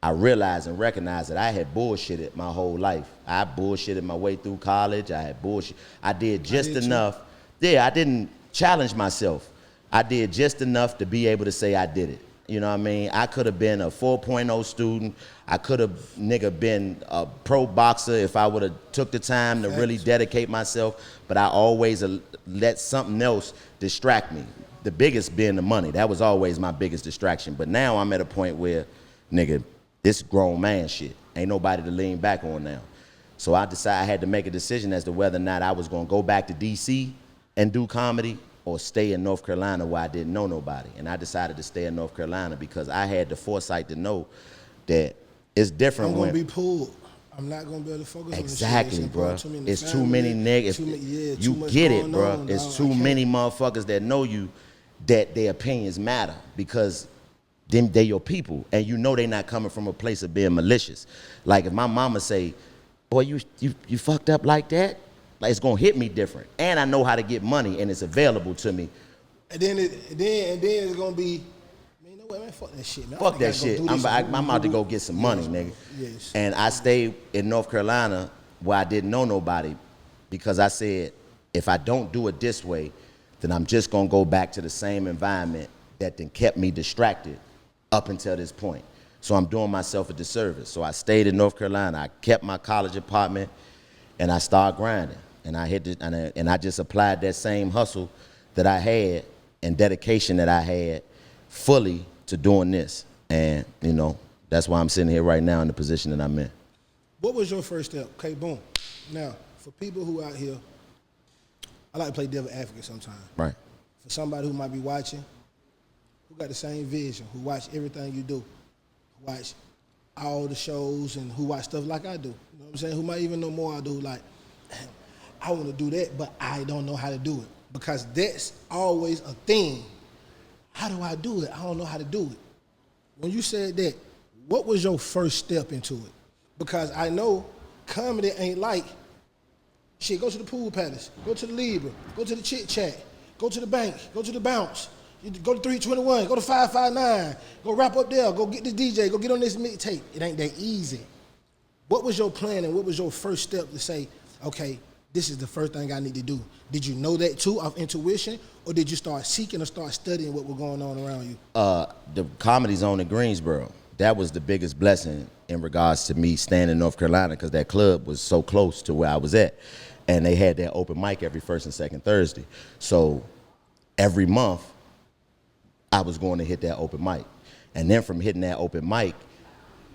I realized and recognized that I had bullshitted my whole life. I bullshitted my way through college. I had bullshit. I did just enough. Yeah, I didn't challenge myself. I did just enough to be able to say I did it. You know what I mean? I could have been a 4.0 student. I could have been a pro boxer if I would have took the time to really dedicate myself, but I always let something else distract me. The biggest being the money. That was always my biggest distraction. But now I'm at a point where, nigga, this grown man shit. Ain't nobody to lean back on now. So I decided I had to make a decision as to whether or not I was gonna go back to DC and do comedy or stay in North Carolina where I didn't know nobody. And I decided to stay in North Carolina because I had the foresight to know that it's different. I'm gonna be pulled. I'm not gonna be able to focus exactly, on this shit. Bro. It's too many niggas. You get it, bro. It's too many motherfuckers that know you that their opinions matter because they your people. And you know they not coming from a place of being malicious. Like if my mama say, boy, you fucked up like that, like it's gonna hit me different. And I know how to get money and it's available to me. And then it's gonna be, man, no way, man, fuck that shit, man. Fuck that shit. I'm about to go get some money, nigga. Yes. And I stayed in North Carolina where I didn't know nobody because I said, if I don't do it this way, then I'm just gonna go back to the same environment that then kept me distracted up until this point. So I'm doing myself a disservice. So I stayed in North Carolina. I kept my college apartment and I started grinding. And I hit and I just applied that same hustle that I had and dedication that I had fully to doing this. And, you know, that's why I'm sitting here right now in the position that I'm in. What was your first step? Okay, boom. Now, for people who out here, I like to play devil advocate sometimes. Right. For somebody who might be watching, who got the same vision, who watch everything you do, who watch all the shows and who watch stuff like I do. You know what I'm saying? Who might even know more I do. Like, I want to do that, but I don't know how to do it. Because that's always a thing. How do I do it? I don't know how to do it. When you said that, what was your first step into it? Because I know comedy ain't like, shit, go to the pool palace, go to the Libra, go to the Chit Chat, go to the bank, go to the bounce, you go to 321, go to 559, go rap up there, go get this DJ, go get on this mixtape. It ain't that easy. What was your plan and what was your first step to say, okay, this is the first thing I need to do? Did you know that too, off intuition, or did you start seeking or start studying what was going on around you? The Comedy Zone in Greensboro, that was the biggest blessing in regards to me staying in North Carolina because that club was so close to where I was at. And they had that open mic every first and second Thursday. So every month, I was going to hit that open mic. And then from hitting that open mic,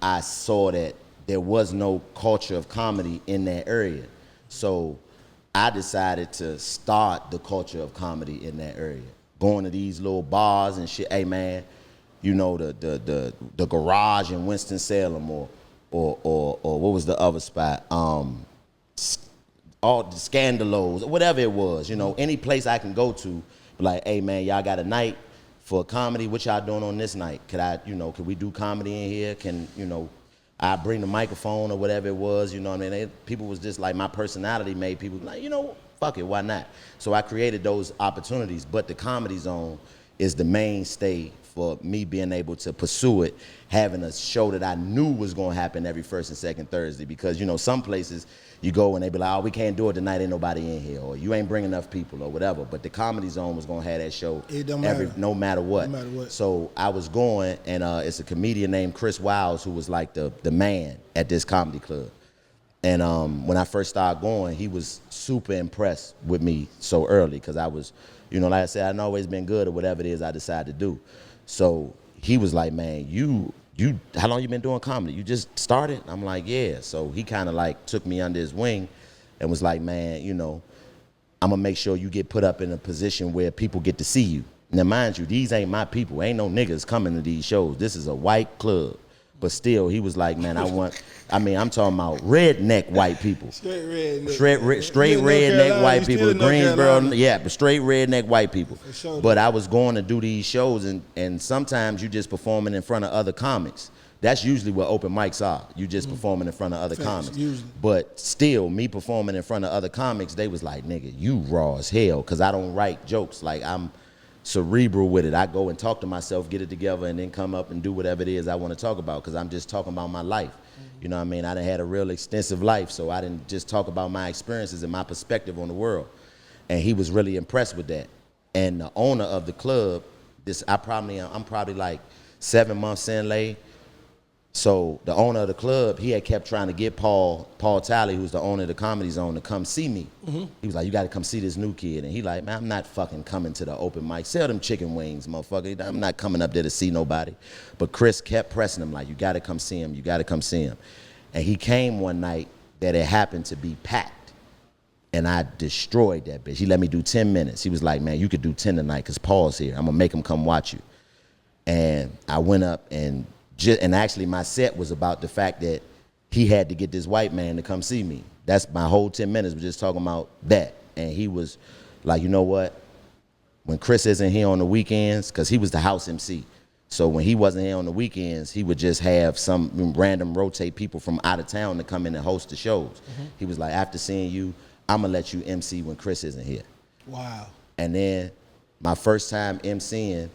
I saw that there was no culture of comedy in that area. So I decided to start the culture of comedy in that area. Going to these little bars and shit. Hey man, you know, the garage in Winston-Salem or what was the other spot? All the Scandalos, whatever it was, you know, any place I can go to, like, hey man, y'all got a night for comedy, what y'all doing on this night? Could we do comedy in here? Can, you know, I bring the microphone or whatever it was, you know what I mean? People was just like, my personality made people like, you know, fuck it, why not? So I created those opportunities, but the Comedy Zone is the mainstay for me being able to pursue it, having a show that I knew was gonna happen every first and second Thursday, because, you know, some places you go and they be like, oh, we can't do it tonight, ain't nobody in here, or you ain't bringing enough people, or whatever. But the Comedy Zone was gonna have that show no matter what. No matter what. So I was going, and it's a comedian named Chris Wiles who was like the man at this comedy club. And when I first started going, he was super impressed with me so early, because I was, you know, like I said, I've always been good at whatever it is I decide to do. So he was like, man, you, how long you been doing comedy? You just started? I'm like, yeah. So he kind of like took me under his wing and was like, man, you know, I'm gonna make sure you get put up in a position where people get to see you. Now, mind you, these ain't my people. Ain't no niggas coming to these shows. This is a white club. But still, he was like, man, I'm talking about redneck white people. Straight redneck. Straight redneck white people. Greensboro, yeah, but straight redneck white people. Sure. But I was going to do these shows, and sometimes you just performing in front of other comics. That's usually what open mics are. You just performing in front of other comics. Usually. But still, me performing in front of other comics, they was like, nigga, you raw as hell, because I don't write jokes. Like, I'm cerebral with it. I go and talk to myself, get it together, and then come up and do whatever it is I want to talk about, because I'm just talking about my life. You know what I mean? I done had a real extensive life, so I didn't just talk about my experiences and my perspective on the world. And he was really impressed with that. And the owner of the club, I'm probably like 7 months in late. So the owner of the club, he had kept trying to get Paul Talley, who's the owner of the Comedy Zone, to come see me. He was like, you got to come see this new kid. And he like, man, I'm not fucking coming to the open mic. Sell them chicken wings, motherfucker. I'm not coming up there to see nobody. But Chris kept pressing him like, you got to come see him. You got to come see him. And he came one night that it happened to be packed. And I destroyed that bitch. He let me do 10 minutes. He was like, man, you could do 10 tonight because Paul's here. I'm going to make him come watch you. And I went up and actually my set was about the fact that he had to get this white man to come see me. That's my whole 10 minutes was just talking about that. And he was like, you know what? When Chris isn't here on the weekends, because he was the house MC. So when he wasn't here on the weekends, he would just have some random rotate people from out of town to come in and host the shows. He was like, after seeing you, I'm gonna let you MC when Chris isn't here. Wow. And then my first time MCing,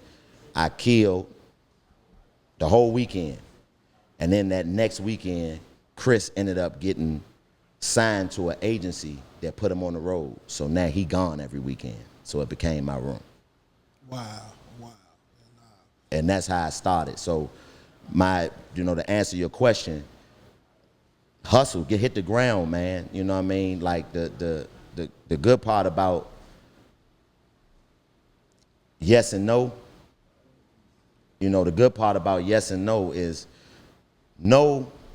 I killed the whole weekend. And then that next weekend, Chris ended up getting signed to an agency that put him on the road. So now he gone every weekend. So it became my room. Wow. Wow. And that's how I started. So to answer your question, hustle, hit the ground, man. You know what I mean? Like the good part about yes and no, the good part about yes and no is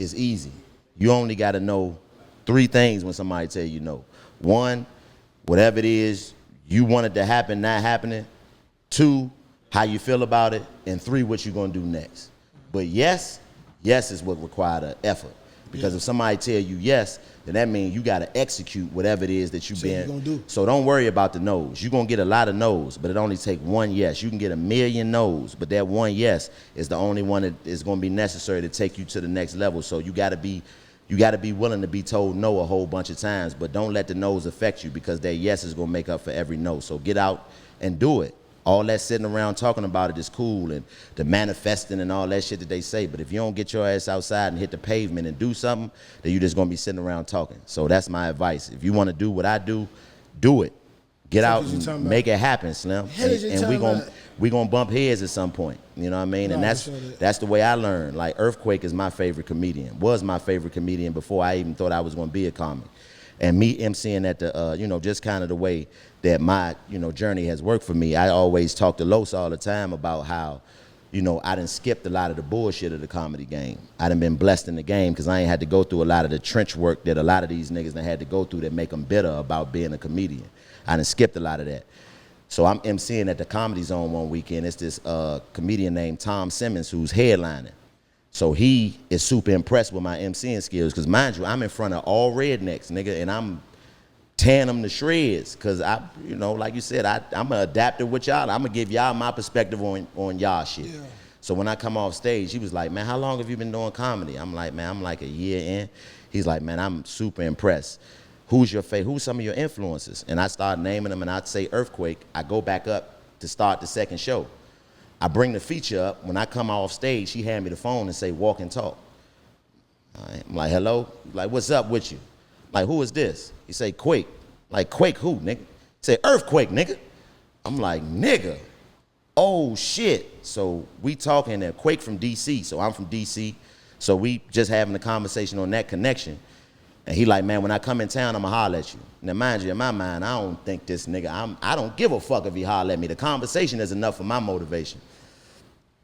easy. You only got to know 3 things when somebody tell you no. 1, whatever it is you want it to happen, not happening. 2, how you feel about it. And 3, what you gonna do next. But yes is what required an effort. Because if somebody tell you yes, then that means you got to execute whatever it is that you've been. Gonna do. So don't worry about the no's. You're going to get a lot of no's, but it only take 1 yes. You can get 1,000,000 no's, but that 1 yes is the only one that is going to be necessary to take you to the next level. So you got to be willing to be told no a whole bunch of times, but don't let the no's affect you because that yes is going to make up for every no. So get out and do it. All that sitting around talking about it is cool, and the manifesting and all that shit that they say. But if you don't get your ass outside and hit the pavement and do something, then you're just gonna be sitting around talking. So that's my advice. If you wanna do what I do, do it. Get out and make it happen, Slim. And we gonna bump heads at some point. You know what I mean? And that's the way I learned. Like Earthquake is my favorite comedian. Was my favorite comedian before I even thought I was gonna be a comic. And me emceeing at the, just kind of the way that my, journey has worked for me. I always talk to Los all the time about how, I done skipped a lot of the bullshit of the comedy game. I done been blessed in the game because I ain't had to go through a lot of the trench work that a lot of these niggas done had to go through that make them bitter about being a comedian. I done skipped a lot of that. So I'm emceeing at the Comedy Zone one weekend. It's this comedian named Tom Simmons who's headlining. So he is super impressed with my MCing skills because, mind you, I'm in front of all rednecks, nigga, and I'm tearing them to shreds because like you said, I'm an adapter with y'all. I'm going to give y'all my perspective on y'all shit. Yeah. So when I come off stage, he was like, man, how long have you been doing comedy? I'm like, man, I'm like a year in. He's like, man, I'm super impressed. Who's some of your influences? And I start naming them, and I'd say Earthquake. I go back up to start the second show. I bring the feature up. When I come off stage, he hand me the phone and say, walk and talk. I'm like, hello? Like, what's up with you? Like, who is this? He say, Quake. Like, Quake who, nigga? He say, Earthquake, nigga. I'm like, nigga. Oh, shit. So we talking there. Quake from D.C., so I'm from D.C. So we just having a conversation on that connection. And he like, man, when I come in town, I'ma holler at you. Now, mind you, in my mind, I don't think this nigga, I don't give a fuck if he holler at me. The conversation is enough for my motivation.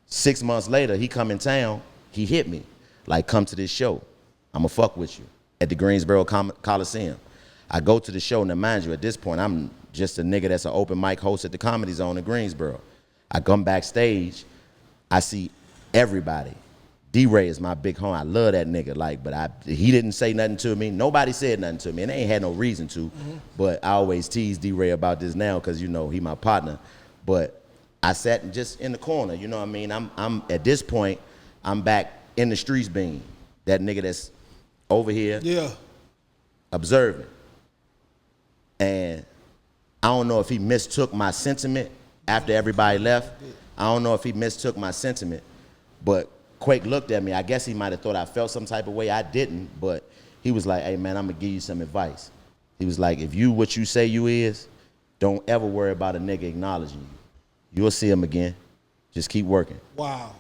6 months later, he come in town, he hit me. Like, come to this show. I'ma fuck with you at the Greensboro Coliseum. I go to the show, now mind you, at this point, I'm just a nigga that's an open mic host at the Comedy Zone in Greensboro. I come backstage, I see everybody. D-Ray is my big homie. I love that nigga. Like, but he didn't say nothing to me. Nobody said nothing to me, and they ain't had no reason to. But I always tease D-Ray about this now because he my partner. But I sat just in the corner. You know what I mean? I'm at this point, I'm back in the streets being that nigga that's over here, observing. And I don't know if he mistook my sentiment after everybody left. I don't know if he mistook my sentiment, but Quake looked at me. I guess he might have thought I felt some type of way. I didn't, but he was like, hey, man, I'm going to give you some advice. He was like, if you what you say you is, don't ever worry about a nigga acknowledging you. You'll see him again. Just keep working. Wow.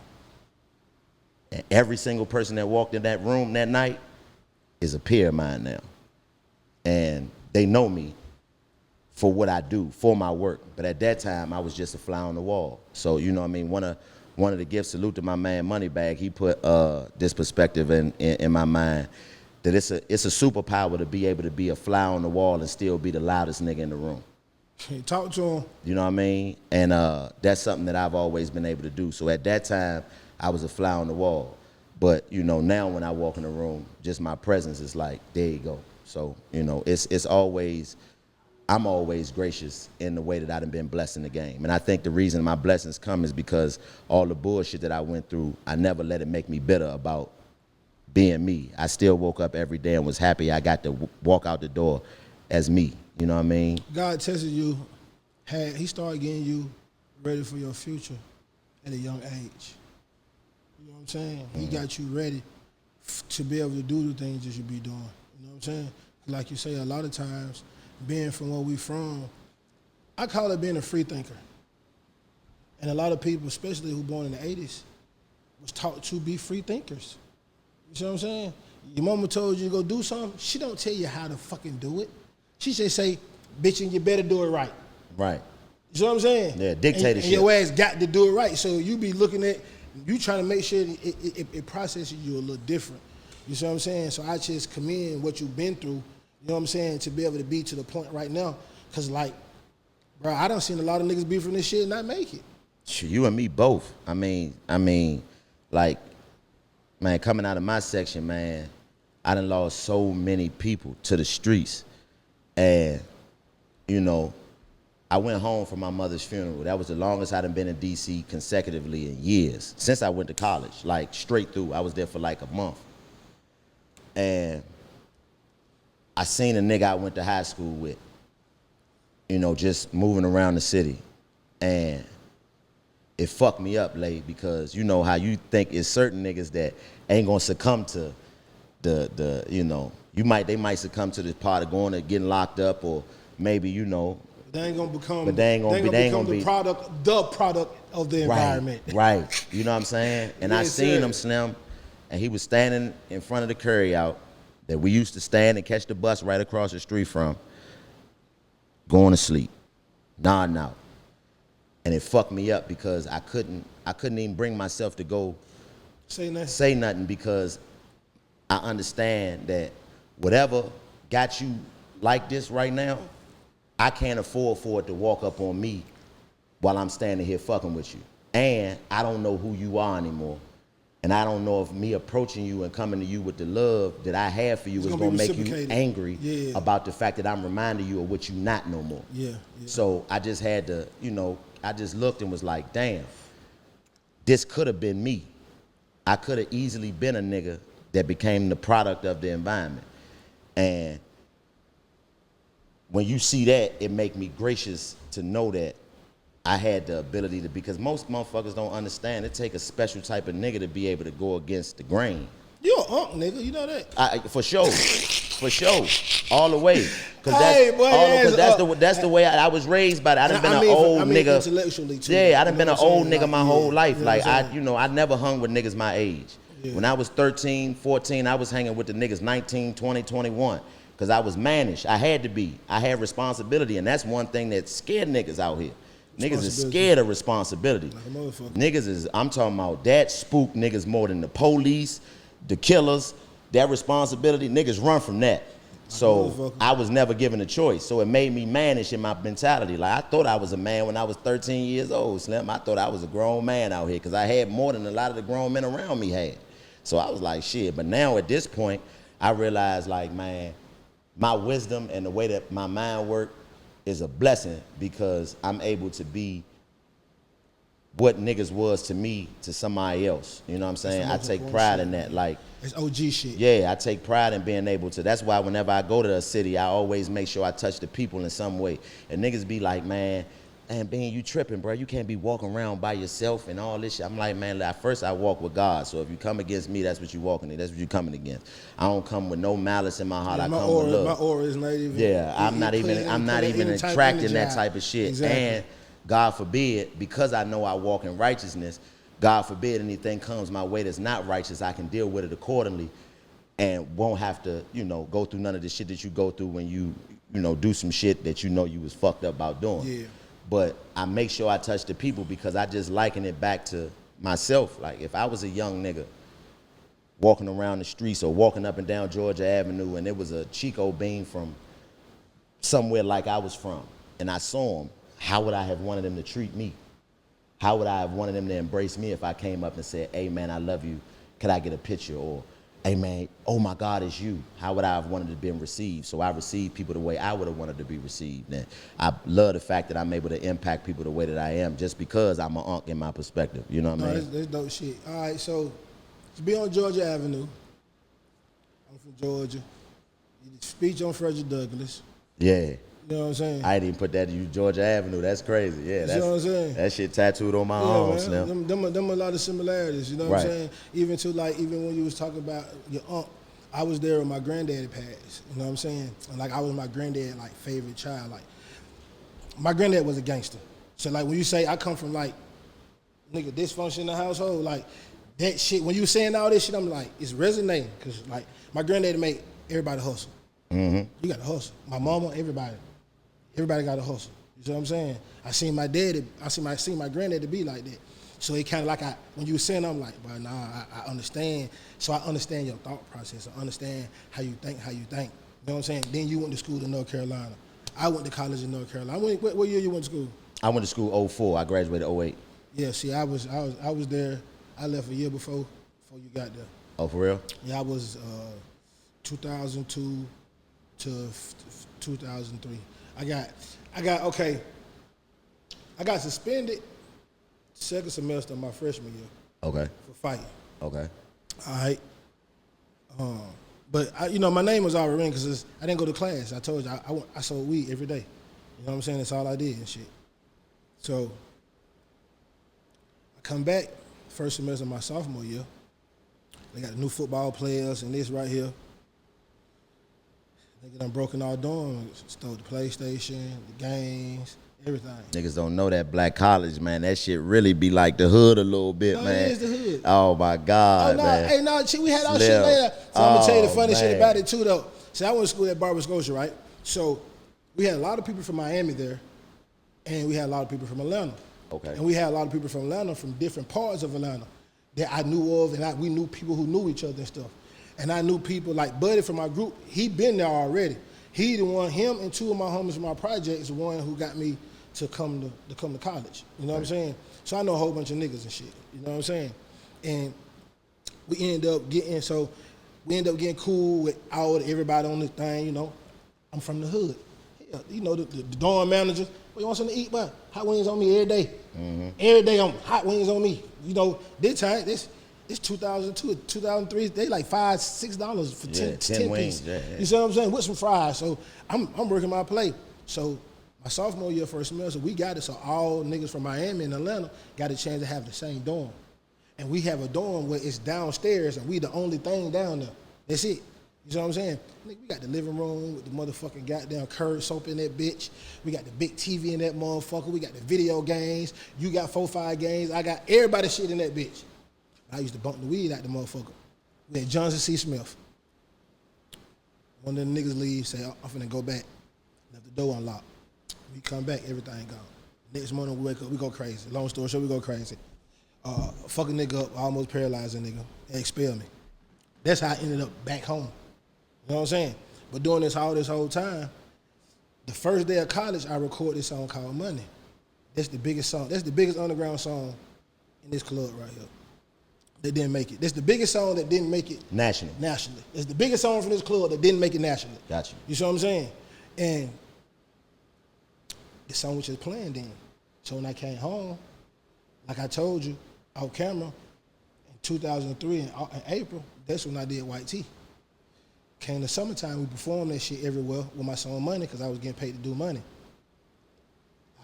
And every single person that walked in that room that night is a peer of mine now. And they know me for what I do, for my work. But at that time, I was just a fly on the wall. So, you know what I mean? One of the gifts, salute to my man Moneybag, he put this perspective in my mind, that it's a superpower to be able to be a fly on the wall and still be the loudest nigga in the room. Talk to him. You know what I mean? And that's something that I've always been able to do. So at that time, I was a fly on the wall. But, you know, now when I walk in the room, just my presence is like, there you go. So, you know, it's always, I'm always gracious in the way that I done been blessed in the game. And I think the reason my blessings come is because all the bullshit that I went through, I never let it make me bitter about being me. I still woke up every day and was happy I got to walk out the door as me. You know what I mean? God tested you, he started getting you ready for your future at a young age. You know what I'm saying? He got you ready to be able to do the things that you be doing. You know what I'm saying? Like you say, a lot of times, being from where we from, I call it being a free thinker. And a lot of people, especially who born in the 80s, was taught to be free thinkers. You see what I'm saying? Your mama told you to go do something, she don't tell you how to fucking do it. She just say, bitch, and you better do it right. Right. You see what I'm saying? Yeah, dictatorship. And your ass got to do it right. So you be looking at, you trying to make sure it processes you a little different. You see what I'm saying? So I just commend what you've been through, you know what I'm saying, to be able to be to the point right now. Because, like, bro, I done seen a lot of niggas be from this shit and not make it. You and me both. I mean, like, man, coming out of my section, man, I done lost so many people to the streets. And, you know, I went home for my mother's funeral. That was the longest I done been in D.C. consecutively in years, since I went to college, like straight through. I was there for like a month. And I seen a nigga I went to high school with, you know, just moving around the city. And it fucked me up, late, because you know how you think it's certain niggas that ain't gonna succumb to the you know, they might succumb to this part of going to getting locked up, or maybe, you know. They ain't gonna become. But they ain't gonna become be the product of the environment. Right. You know what I'm saying? And I seen him, Slim, and he was standing in front of the curry out that we used to stand and catch the bus right across the street from, going to sleep, nodding out. And it fucked me up because I couldn't even bring myself to go say nothing, because I understand that whatever got you like this right now, I can't afford for it to walk up on me while I'm standing here fucking with you. And I don't know who you are anymore. And I don't know if me approaching you and coming to you with the love that I have for you is gonna make you angry about the fact that I'm reminding you of what you not no more. Yeah. So I just had to, you know, I just looked and was like, damn, this could have been me. I could have easily been a nigga that became the product of the environment. And when you see that, it make me gracious to know that I had the ability to, because most motherfuckers don't understand, it take a special type of nigga to be able to go against the grain. You a unk, nigga, you know that? For sure, all the way. Cause that's the way I was raised by that. I done been an old nigga. Intellectually too. Yeah, I done been an old nigga my whole life. You know like I never hung with niggas my age. Yeah. When I was 13, 14, I was hanging with the niggas 19, 20, 21. Cause I was mannish. I had to be. I had responsibility, and that's one thing that scared niggas out here. Niggas is scared of responsibility. Like a motherfucker. Niggas is, I'm talking about that spook niggas more than the police, the killers. That responsibility, niggas run from that. So I was never given a choice. So it made me mannish in my mentality. Like, I thought I was a man when I was 13 years old, Slim. I thought I was a grown man out here because I had more than a lot of the grown men around me had. So I was like, shit. But now at this point, I realize, like, man, my wisdom and the way that my mind works is a blessing, because I'm able to be what niggas was to me to somebody else. You know what I'm saying? I take pride in that. Like, it's OG shit. Yeah, I take pride in being able to. That's why whenever I go to a city, I always make sure I touch the people in some way. And niggas be like, man, and being you tripping, bro. You can't be walking around by yourself and all this shit. I'm like, man, at first I walk with God. So if you come against me, that's what you walking in. That's what you coming against. I don't come with no malice in my heart. Yeah, I come with love. My aura is not even. Yeah, I'm not even attracting that type of shit. Exactly. And God forbid, because I know I walk in righteousness, God forbid anything comes my way that's not righteous, I can deal with it accordingly and won't have to, go through none of the shit that you go through when you do some shit that you was fucked up about doing. Yeah. But I make sure I touch the people because I just liken it back to myself. Like if I was a young nigga walking around the streets or walking up and down Georgia Avenue and it was a Chico being from somewhere like I was from and I saw him, how would I have wanted him to treat me? How would I have wanted him to embrace me if I came up and said, hey man, I love you, could I get a picture? Or, hey man, oh my God, it's you. How would I have wanted to be received? So I receive people the way I would have wanted to be received. And I love the fact that I'm able to impact people the way that I am just because I'm an unk in my perspective. You know what I mean? That's dope shit. All right, so to be on Georgia Avenue, I'm from Georgia. You did a speech on Frederick Douglass. Yeah. You know what I'm saying? I didn't even put that in Georgia Avenue. That's crazy. Yeah, You know what I'm saying? That shit tattooed on my arm, Slim. Them a lot of similarities, you know what I'm saying? Even when you was talking about your aunt, I was there when my granddaddy passed, you know what I'm saying? And I was my granddad favorite child. My granddad was a gangster. So when you say I come from dysfunction in the household, that shit, when you saying all this shit, I'm like, it's resonating. Cause my granddaddy made everybody hustle. Mm-hmm. You got to hustle. My mama, everybody got to hustle. You know what I'm saying? I seen my granddad to be like that. So it kind of when you were saying, I'm like, but nah, I understand. So I understand your thought process. I understand how you think. You know what I'm saying? Then you went to school in North Carolina. I went to college in North Carolina. What year you went to school? I went to school 04. I graduated 08. Yeah, see, I was there. I left a year before you got there. Oh, for real? Yeah, I was 2002 to 2003. I got suspended second semester of my freshman year. Okay. For fighting. Okay. All right. But my name was already in because I didn't go to class. I told you I sold weed every day. You know what I'm saying? That's all I did and shit. So I come back first semester of my sophomore year. They got the new football players and this right here. Nigga done broken all dorms, stole the PlayStation, the games, everything. Niggas don't know that black college, man. That shit really be like the hood a little bit, man. It is the hood. Oh my God, man. Hey, no, we had our shit later. So I'm gonna tell you the funny shit man. about it too, though. See, I went to school at Barber Scotia, right? So we had a lot of people from Miami there, and we had a lot of people from Atlanta. Okay. And we had a lot of people from Atlanta, from different parts of Atlanta that I knew of, and we knew people who knew each other and stuff. And I knew people like Buddy from my group. He been there already. He the one. Him and two of my homies from my project is the one who got me to come to college. You know what I'm saying? So I know a whole bunch of niggas and shit. You know what I'm saying? And we end up getting cool with everybody on this thing. You know, I'm from the hood. Hell, you know the dorm manager. What you want something to eat, man? Hot wings on me every day. Mm-hmm. Every day on hot wings on me. You know, this time it's 2002, 2003. They like $5, $6 for 10 wings. pieces. Yeah. You see what I'm saying? With some fries. So I'm working my plate. So my sophomore year, first semester, we got it. So all niggas from Miami and Atlanta got a chance to have the same dorm. And we have a dorm where it's downstairs and we the only thing down there. That's it. You know what I'm saying? Nigga, we got the living room with the motherfucking goddamn curd soap in that bitch. We got the big TV in that motherfucker. We got the video games. You got 4-5 games. I got everybody shit in that bitch. I used to bump the weed out the motherfucker. We had Johnson C. Smith. One of the niggas leave, say, I'm finna go back. Left the door unlocked. We come back, everything gone. Next morning we wake up, we go crazy. Long story short, we go crazy. Fuck a nigga up, almost paralyzed a nigga, and expel me. That's how I ended up back home. You know what I'm saying? But doing this whole time, the first day of college, I recorded this song called Money. That's the biggest song. That's the biggest underground song in this club right here. That didn't make it. That's the biggest song that didn't make it nationally. It's the biggest song from this club that didn't make it nationally. Got you. You see what I'm saying? And the song was just playing then. So when I came home, like I told you, off camera, in 2003 in April, that's when I did White Tee. Came the summertime, we performed that shit everywhere with my song Money because I was getting paid to do money.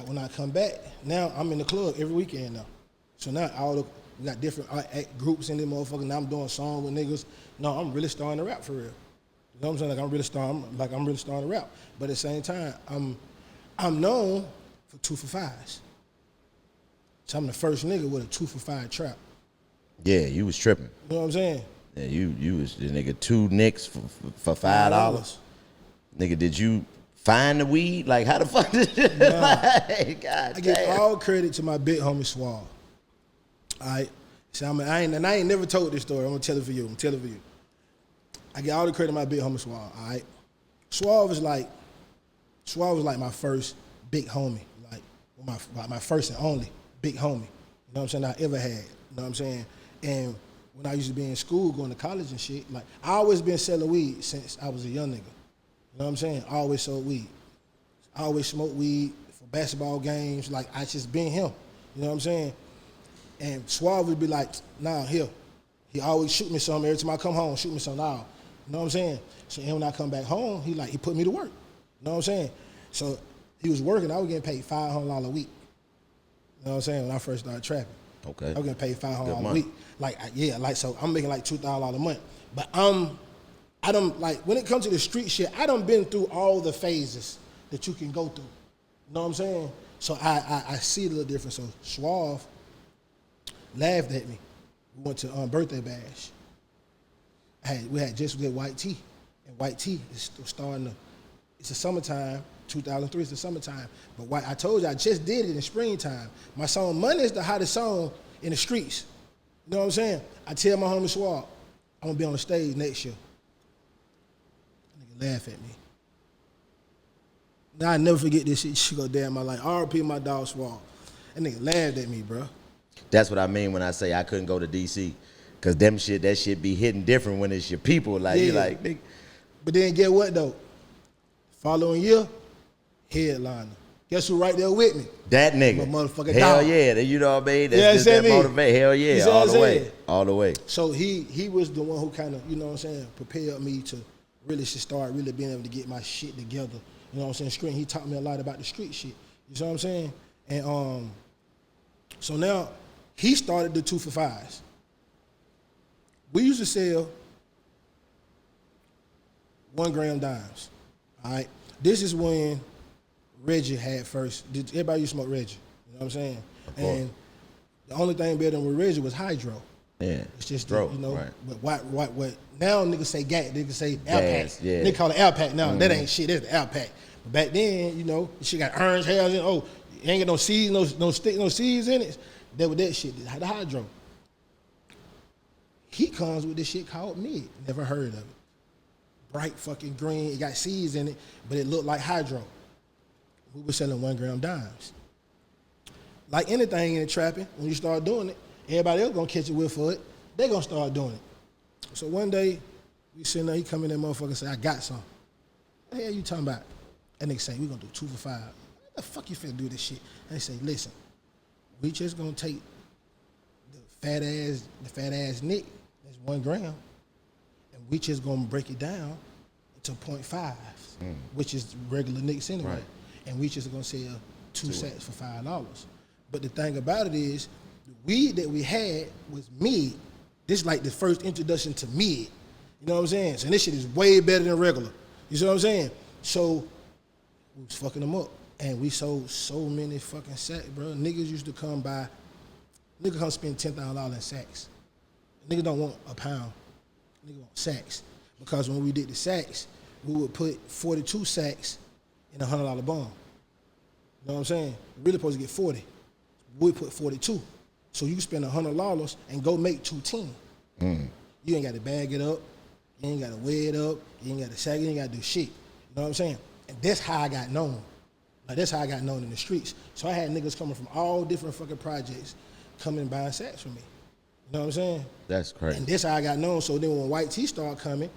When I come back, now I'm in the club every weekend now. So now we got different groups in this motherfucker. Now I'm doing songs with niggas. No, I'm really starting to rap for real. You know what I'm saying? I'm really starting to rap. But at the same time, I'm known for 2 for 5s. So I'm the first nigga with a 2 for 5 trap. Yeah, you was tripping. You know what I'm saying? Yeah, you was the nigga 2 nicks for $5. Nigga, did you find the weed? Like, how the fuck did you? Like, God I give damn. all credit to my big homie Suave. All right? See, I ain't never told this story. I'm gonna tell it for you. I get all the credit to my big homie Suave. All right? Suave was like my first big homie. Like my first and only big homie. You know what I'm saying? I ever had. You know what I'm saying? And when I used to be in school, going to college and shit, like I always been selling weed since I was a young nigga. You know what I'm saying? I always sold weed. I always smoked weed for basketball games. Like, I just been him. You know what I'm saying? And Suave would be like, nah, here. He always shoot me something. Every time I come home, shoot me something. Nah. You know what I'm saying? So then when I come back home, he put me to work. You know what I'm saying? So he was working. I was getting paid $500 a week. You know what I'm saying? When I first started trapping. Okay. I was getting paid $500 a money. week. So I'm making like $2,000 a month. But I don't, like, when it comes to the street shit, I done been through all the phases that you can go through. You know what I'm saying? So I see a little different. So Suave laughed at me. We went to birthday bash. We had just get white tea. And white tea is starting it's the summertime, 2003 is the summertime. But I told you, I just did it in springtime. My song Money is the hottest song in the streets. You know what I'm saying? I tell my homie Suave, I'm gonna be on the stage next year. Laugh at me. Now I never forget this shit. She go damn my life. RP my dog Suave. That nigga laughed at me, bro. That's what I mean when I say I couldn't go to DC. Cause that shit be hitting different when it's your people. Like, you like, nigga. But then get what though? Following year, headliner. Guess who right there with me? That nigga. My motherfucking Hell dog. yeah. You know what I mean? Yeah, That's just that me. motivate. Hell yeah. You see what All I'm the way. saying? All the way. So he was the one who kind of, you know what I'm saying, prepared me to really start really being able to get my shit together. You know what I'm saying? He taught me a lot about the street shit. You see what I'm saying? And so now he started the 2 for 5s. We used to sell 1 gram dimes. All right. This is when Reggie had first. Everybody used to smoke Reggie. You know what I'm saying? And the only thing better than with Reggie was hydro. Yeah. It's just Throw, you know. right. What now niggas say gas. Niggas say Alpac. Yeah. They call it Alpac now. That ain't shit. That's the Alpac. But back then, you know, she got orange hairs and you ain't got no seeds, no stick, no seeds in it. That was that shit. The hydro. He comes with this shit called Mid. Never heard of it. Bright fucking green. It got seeds in it, but it looked like hydro. We were selling 1 gram dimes. Like anything in the trapping, when you start doing it, everybody else gonna catch a whiff for it. They gonna start doing it. So one day, we sitting there, he come in that motherfucker and say, I got some. What the hell you talking about? That nigga say, we gonna do 2 for 5. What the fuck you finna do this shit? And they say, listen, we just gonna take the fat ass nick, that's 1 gram, and we just gonna break it down into 0.5, which is regular nicks anyway. Right. And we just gonna sell 2 sets for $5. But the thing about it is, the weed that we had was Mid. This is like the first introduction to Mid. You know what I'm saying? So this shit is way better than regular. You see what I'm saying? So we was fucking them up. And we sold so many fucking sacks, bro. Niggas used to come spend $10,000 in sacks. Nigga don't want a pound. Nigga want sacks. Because when we did the sacks, we would put 42 sacks in a $100 bond. You know what I'm saying? We really supposed to get 40. We put 42. So you can spend $100 and go make 210. You ain't got to bag it up. You ain't got to weigh it up. You ain't got to sack it. You ain't got to do shit. You know what I'm saying? And that's how I got known. Like, that's how I got known in the streets. So I had niggas coming from all different fucking projects coming and buying sacks from me. You know what I'm saying? That's crazy. And that's how I got known. So then when white tea started coming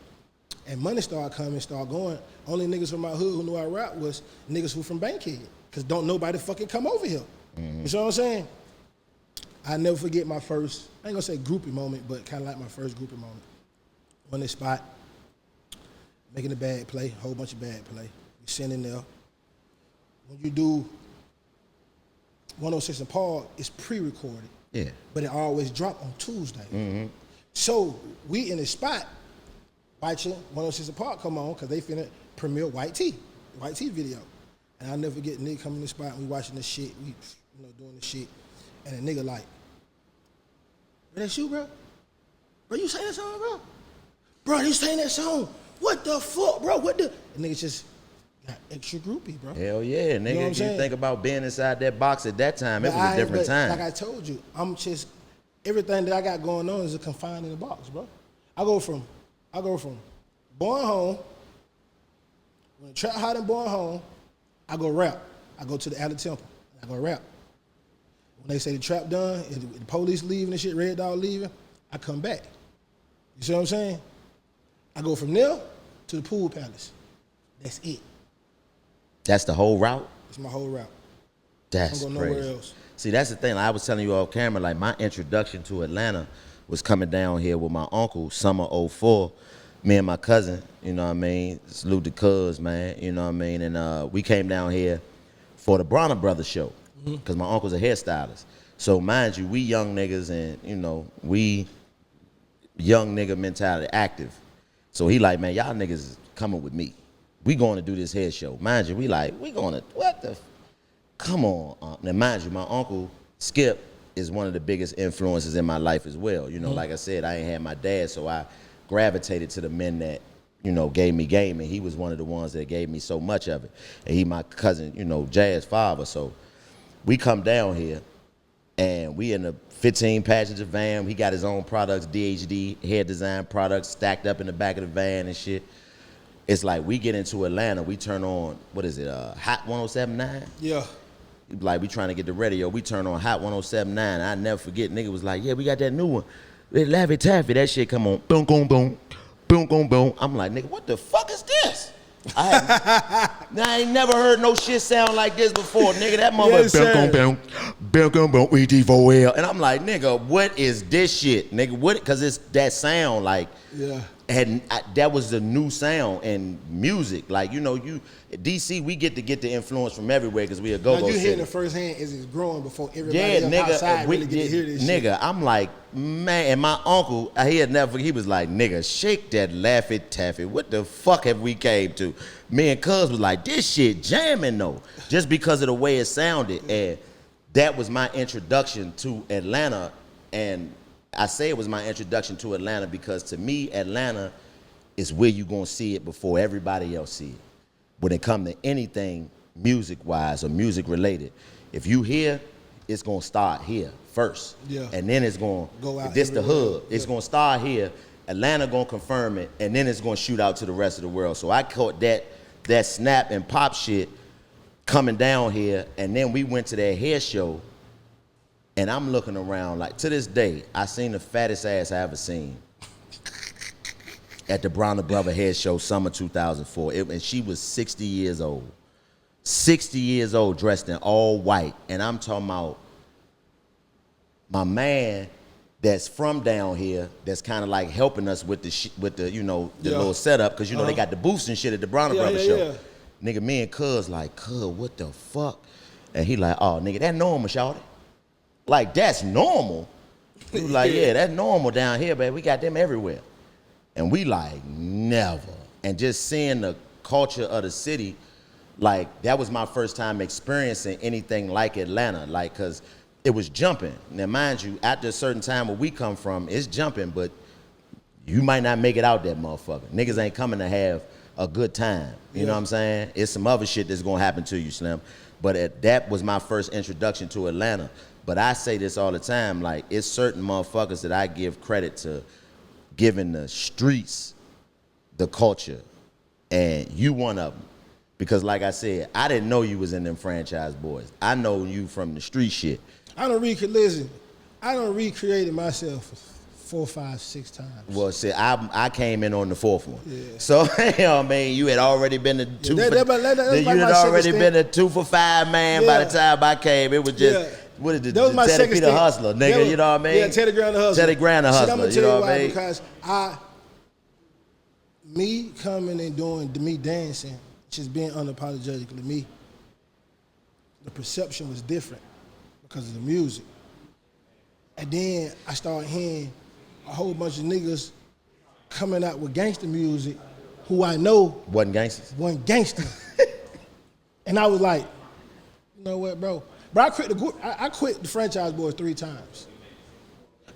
and money started coming, started going, only niggas from my hood who knew I rap was niggas who from Bankhead. Because don't nobody fucking come over here. You see what I'm saying? I never forget my first, I ain't gonna say groupie moment, but kind of like my first groupie moment. On this spot, making a bad play, whole bunch of bad play. We sitting in there. When you do 106 and Paul is pre-recorded. Yeah. But it always drop on Tuesday. So we in the spot watching 106 and Paul come on because they finna premiere White Tee video. And I'll never forget nigga come in the spot and we watching this shit, we doing the shit. And a nigga like, bro, that's you, bro? Bro, you sang that song, bro? Bro, you sang that song. What the fuck, bro? What the? And niggas just got extra groupie, bro. Hell yeah, nigga. You know what I'm you saying? think about being inside that box at that time, it But was a different time. Like I told you, I'm just, everything that I got going on is confined in the box, bro. I go from Born Home, when Trap Hot and Born Home, I go rap. I go to the Alley Temple, I go rap. When they say the trap done, and the police leaving and shit, Red Dog leaving, I come back. You see what I'm saying? I go from there to the Pool Palace. That's it. That's the whole route? That's my whole route. That's I don't go crazy. nowhere else. See, that's the thing. Like I was telling you off camera, like my introduction to Atlanta was coming down here with my uncle, summer 04. Me and my cousin, you know what I mean? Salute the cuz, man, you know what I mean? And we came down here for the Bronner Brothers show because my uncle's a hairstylist. So mind you, we young niggas and, we young nigga mentality active. So he like, man, y'all niggas is coming with me. We going to do this hair show. Mind you, we going to, what the, come on. Now mind you, my uncle, Skip, is one of the biggest influences in my life as well. Like I said, I ain't had my dad, so I gravitated to the men that, gave me game, and he was one of the ones that gave me so much of it. And he my cousin, Jazz father. So we come down here, and we in a 15 passenger van. He got his own products, DHD, hair design products, stacked up in the back of the van and shit. It's like we get into Atlanta, we turn on, what is it, Hot 107.9? Yeah. Like we trying to get the radio, we turn on Hot 107.9. I never forget, nigga was like, yeah, we got that new one. Laffy Taffy, that shit come on, boom, boom, boom, boom, boom, boom. I'm like, nigga, what the fuck is this? I ain't never heard no shit sound like this before, nigga. That motherfucker, boom, boom, boom, ED4L. And I'm like, nigga, what is this shit, nigga? What? Because it's that sound, like, yeah. That was the new sound in music. Like, DC, we get the influence from everywhere because we a go-go Now you city. hearing the first hand as it's growing before everybody else outside really get to hear this shit. Nigga, I'm like, man, and my uncle, he was like, nigga, shake that Laffy Taffy. What the fuck have we came to? Me and Cuz was like, this shit jamming though, just because of the way it sounded. And that was my introduction to Atlanta. And I say it was my introduction to Atlanta because to me, Atlanta is where you gonna see it before everybody else see it. When it come to anything music-wise or music-related, if you here, it's gonna start here first. Yeah. And then it's gonna go out. This the everywhere. hub. It's gonna start here. Atlanta gonna confirm it, and then it's gonna shoot out to the rest of the world. So I caught that snap and pop shit coming down here, and then we went to that hair show. And I'm looking around, like, to this day, I seen the fattest ass I ever seen at the Bronner Brother Hair Show, summer 2004. And she was 60 years old. 60 years old, dressed in all white. And I'm talking about my man that's from down here that's kind of like helping us with the little setup, because, they got the booths and shit at the Bronner Brother Show. Yeah. Nigga, me and Cuz like, Cuz, what the fuck? And he like, oh, nigga, that normal, shawty. Like, that's normal? He was like, yeah, that's normal down here, baby. We got them everywhere. And we like, never. And just seeing the culture of the city, like, that was my first time experiencing anything like Atlanta, like, because it was jumping. Now, mind you, at a certain time where we come from, it's jumping, but you might not make it out that motherfucker. Niggas ain't coming to have a good time. You know what I'm saying? It's some other shit that's going to happen to you, Slim. But that was my first introduction to Atlanta. But I say this all the time, like, it's certain motherfuckers that I give credit to giving the streets the culture, and you one of them. Because like I said, I didn't know you was in them franchise boys. I know you from the street shit. I done recreated myself 4, 5, 6 times. Well, see, I came in on the 4th one. Yeah. So, you know what I mean? You had already been a 2 for 5 man by the time I came. It was just... What is it? That was my Teddy second P the Hustler, nigga, you know what I mean? Yeah, Teddy Graham the Hustler. Teddy Graham the Hustler, you know what I mean? Because me coming and doing me dancing, just being unapologetically me, the perception was different. because of the music. And then I started hearing a whole bunch of niggas coming out with gangster music who I know Wasn't gangsters? wasn't gangster. And I was like, you know what, bro? But I quit the Franchise Boys 3 times.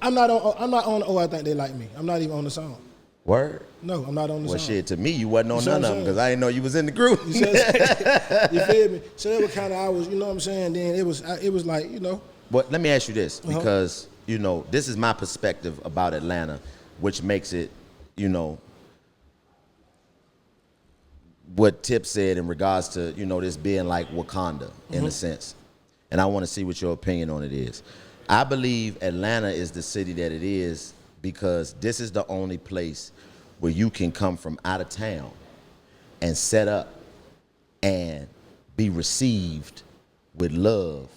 I'm not on Oh I Think They Like Me. I'm not even on the song. Word? No, I'm not on the Well, song. shit, to me, you wasn't on You see what none of I'm them saying? because I didn't know you was in the group. You see what I'm saying? You feel me? So that was kind of, I was, you know what I'm saying? Then it was like, you know. But let me ask you this, because, you know, this is my perspective about Atlanta, which makes it, you know, what Tip said in regards to, you know, this being like Wakanda in a sense. And I want to see what your opinion on it is. I believe Atlanta is the city that it is because this is the only place where you can come from out of town and set up and be received with love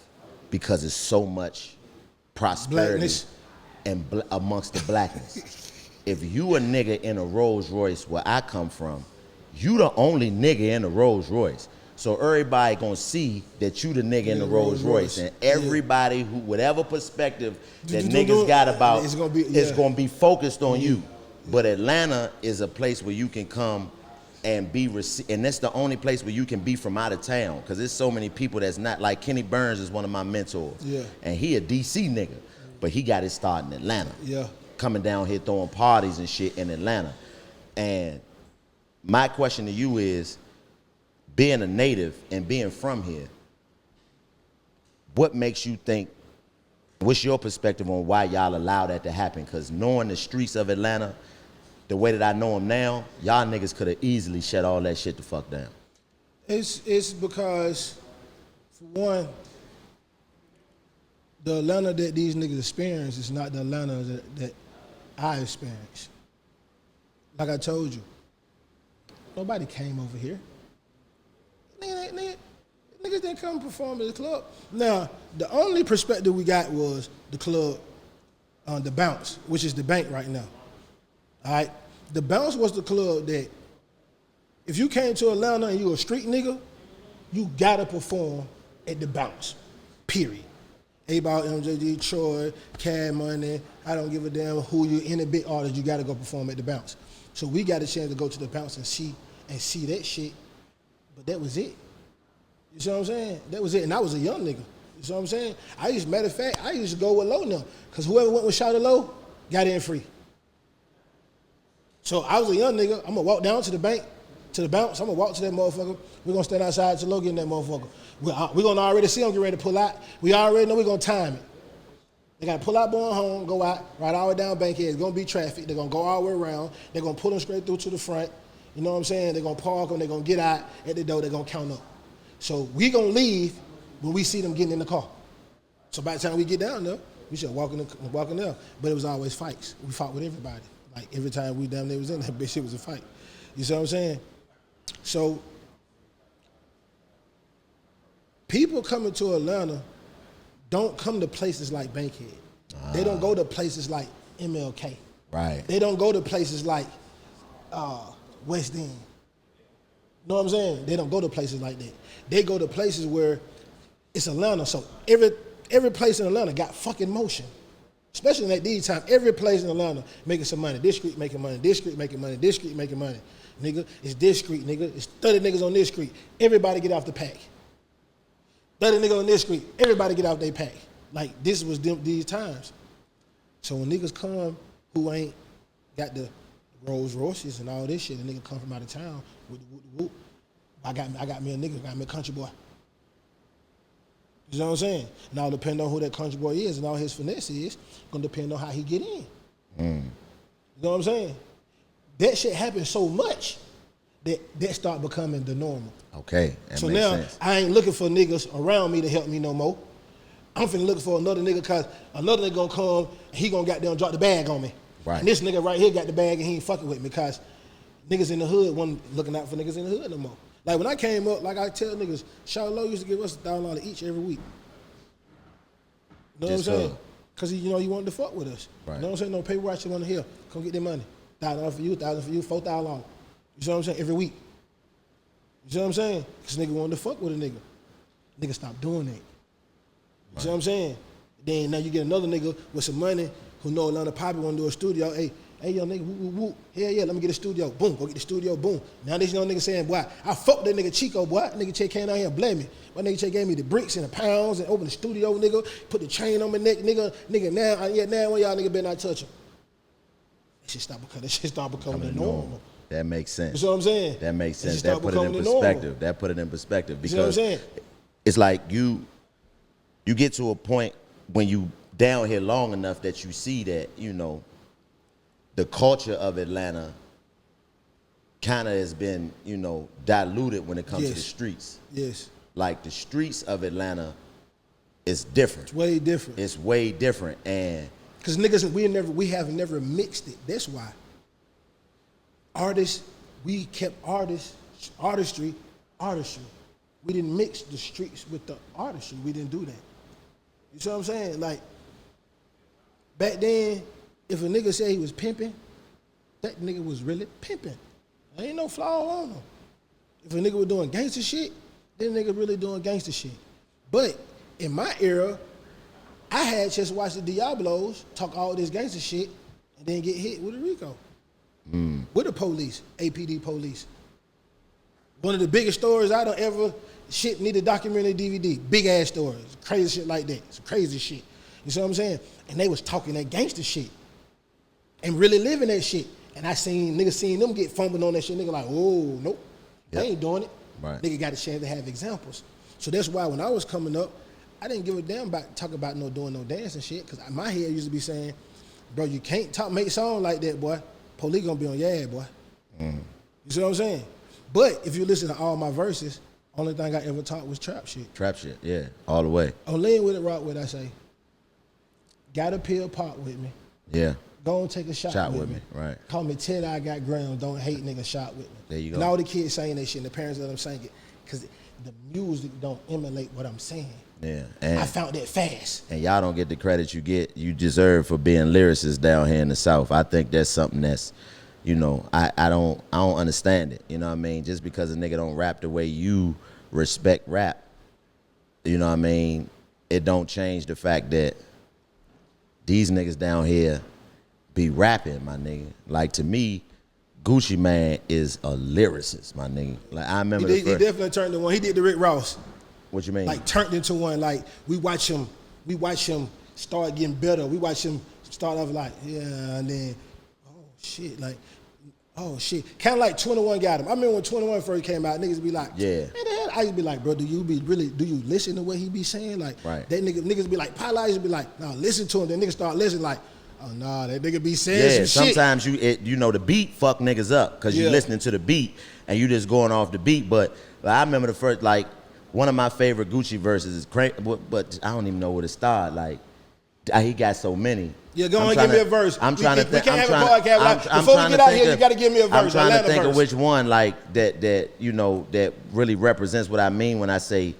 because it's so much prosperity Blackness. and amongst the blackness. If you a nigga in a Rolls Royce where I come from, you the only nigga in the Rolls Royce. So everybody gonna see that you the nigga in the Rolls Royce, and everybody who, whatever perspective that niggas got about, it's gonna be focused on you. But Atlanta is a place where you can come and be and that's the only place where you can be from out of town, because there's so many people that's not, like Kenny Burns is one of my mentors, and he a DC nigga, but he got his start in Atlanta, coming down here throwing parties and shit in Atlanta. And my question to you is, being a native and being from here, what makes you think, what's your perspective on why y'all allow that to happen? Because knowing the streets of Atlanta, the way that I know them now, y'all niggas could have easily shut all that shit the fuck down. It's because, for one, the Atlanta that these niggas experience is not the Atlanta that I experience. Like I told you, nobody came over here. Niggas didn't come perform at the club. Now, the only perspective we got was the club, the Bounce, which is the bank right now. All right? The Bounce was the club that if you came to Atlanta and you a street nigga, you gotta perform at the Bounce, period. A-Ball, MJD, Troy, Cad Money, I don't give a damn who you, any big artist, you gotta go perform at the Bounce. So we got a chance to go to the Bounce and see that shit, but that was it. You see what I'm saying? That was it, and I was a young nigga. You see what I'm saying? Matter of fact, I used to go with Low now, because whoever went with Shouty Low got in free. So I was a young nigga. I'm gonna walk down to the bank, to the Bounce. I'm gonna walk to that motherfucker. We're gonna stand outside to Low getting that motherfucker. We're gonna already see him get ready to pull out. We already know we're gonna time it. They gotta pull out going home, go out, right all the way down Bankhead. It's gonna be traffic. They're gonna go all the way around. They're gonna pull them straight through to the front. You know what I'm saying? They're gonna park them. They're gonna get out at the door. They're gonna count up. So we gonna leave when we see them getting in the car. So by the time we get down there, we should walk in there. But it was always fights. We fought with everybody. Like every time we damn near was in that bitch, it was a fight. You see what I'm saying? So people coming to Atlanta don't come to places like Bankhead. They don't go to places like MLK. Right. They don't go to places like West End. You know what I'm saying? They don't go to places like that. They go to places where it's Atlanta. So every place in Atlanta got fucking motion. Especially at these times, every place in Atlanta making some money. This street making money, this street making money, this street making money. Nigga, it's this street, nigga. It's 30 niggas on this street. Everybody get off the pack. 30 niggas on this street. Everybody get off their pack. Like, this was these times. So when niggas come who ain't got the Rolls Royces and all this shit, and nigga come from out of town, whoop, I got me a nigga, got me a country boy. You know what I'm saying? Now, depending on who that country boy is and all his finesse is, gonna depend on how he get in. You know what I'm saying? That shit happens so much that start becoming the normal. Okay, that so makes now, sense. I ain't looking for niggas around me to help me no more. I'm finna look for another nigga, cause another nigga gonna come, and he gonna goddamn drop the bag on me. Right. And this nigga right here got the bag and he ain't fucking with me, cause niggas in the hood wasn't looking out for niggas in the hood no more. Like when I came up, like I tell niggas, Shouty Low used to give us $1,000 each every week. You know what I'm saying? Cause he wanted to fuck with us. Right. You know what I'm saying? No paper watch you want to hear. Come get their money. $1,000 for you, $1,000 for you, $4,000. You see what I'm saying? Every week. You see what I'm saying? Cause nigga wanted to fuck with a nigga. Nigga stopped doing that. You see what I'm saying? Then now you get another nigga with some money who know Atlanta Poppy want to do a studio. Hey, young nigga, woo. Hell yeah, let me get a studio. Boom, go get the studio. Boom. Now this young nigga saying, boy, I fucked that nigga Chico, boy. That nigga Chick came out here and blame me. My nigga Chick gave me the bricks and the pounds and opened the studio, nigga. Put the chain on my neck, nigga. Now when y'all nigga better not touch him. That shit start becoming the normal. That makes sense. You see what I'm saying? That makes sense. That That put it in perspective. That put it in perspective because you know what I'm saying? It's like you get to a point when you down here long enough that you see that, you know, the culture of Atlanta kind of has been, you know, diluted when it comes to the streets. Yes. Like the streets of Atlanta is different. It's way different. It's way different. And because niggas, we have never mixed it. That's why. Artists, we kept artistry. We didn't mix the streets with the artistry. We didn't do that. You see what I'm saying? Like, back then, if a nigga said he was pimping, that nigga was really pimping. There ain't no flaw on him. If a nigga was doing gangster shit, that nigga really doing gangster shit. But in my era, I had just watched the Diablos talk all this gangster shit and then get hit with a RICO. With the police, APD police. One of the biggest stories I don't ever need a documentary DVD. Big ass stories, crazy shit like that. Some crazy shit. You see what I'm saying? And they was talking that gangster shit and really living that shit. And I seen them get fumbled on that shit. Nigga like, oh, nope, I ain't doing it. Right. Nigga got a chance to have examples. So that's why when I was coming up, I didn't give a damn about talk about doing no dance and shit. Cause my head used to be saying, bro, you can't make songs like that, boy. Police gonna be on your ass, boy. You see what I'm saying? But if you listen to all my verses, only thing I ever taught was trap shit. trap shit, yeah, all the way. On Lean With It, Rock With It, I say, got a pill pop with me. Yeah. Go and take a shot with me. Right. Call me Ted, I got grams, don't hate nigga, shot with me. There you go. And all the kids saying that shit, and the parents let them sing it, because the music don't emulate what I'm saying. Yeah. And I found that fast. And y'all don't get the credit you deserve for being lyricists down here in the South. I think that's something that's, you know, I don't understand it. You know what I mean? Just because a nigga don't rap the way you respect rap, you know what I mean? It don't change the fact that these niggas down here be rapping, my nigga. Like, to me, Gucci Mane is a lyricist, my nigga. Like, I remember he definitely turned into one. He did the Rick Ross. What you mean? Like, turned into one. Like, we watch him start getting better. We watch him start off like, yeah, and then, oh shit, like, oh shit. Kind of like 21 got him. I remember when 21 first came out, niggas be like, yeah. Man, the hell? I used to be like, bro, do you listen to what he be saying? Like, right. That niggas be like, Parlae used to be like, no, listen to him. Then niggas start listening like, oh nah, that nigga be saying some shit. Sometimes you know the beat fuck niggas up because you listening to the beat and you just going off the beat. But I remember the first, like, one of my favorite Gucci verses is crazy, but I don't even know where to start. Like, he got so many. Yeah, go on and give me a verse. I'm trying to think. We can't have a podcast. Like, before we get out here, you got to give me a verse. I'm trying to think verse. of which one, like, that you know, that really represents what I mean when I say,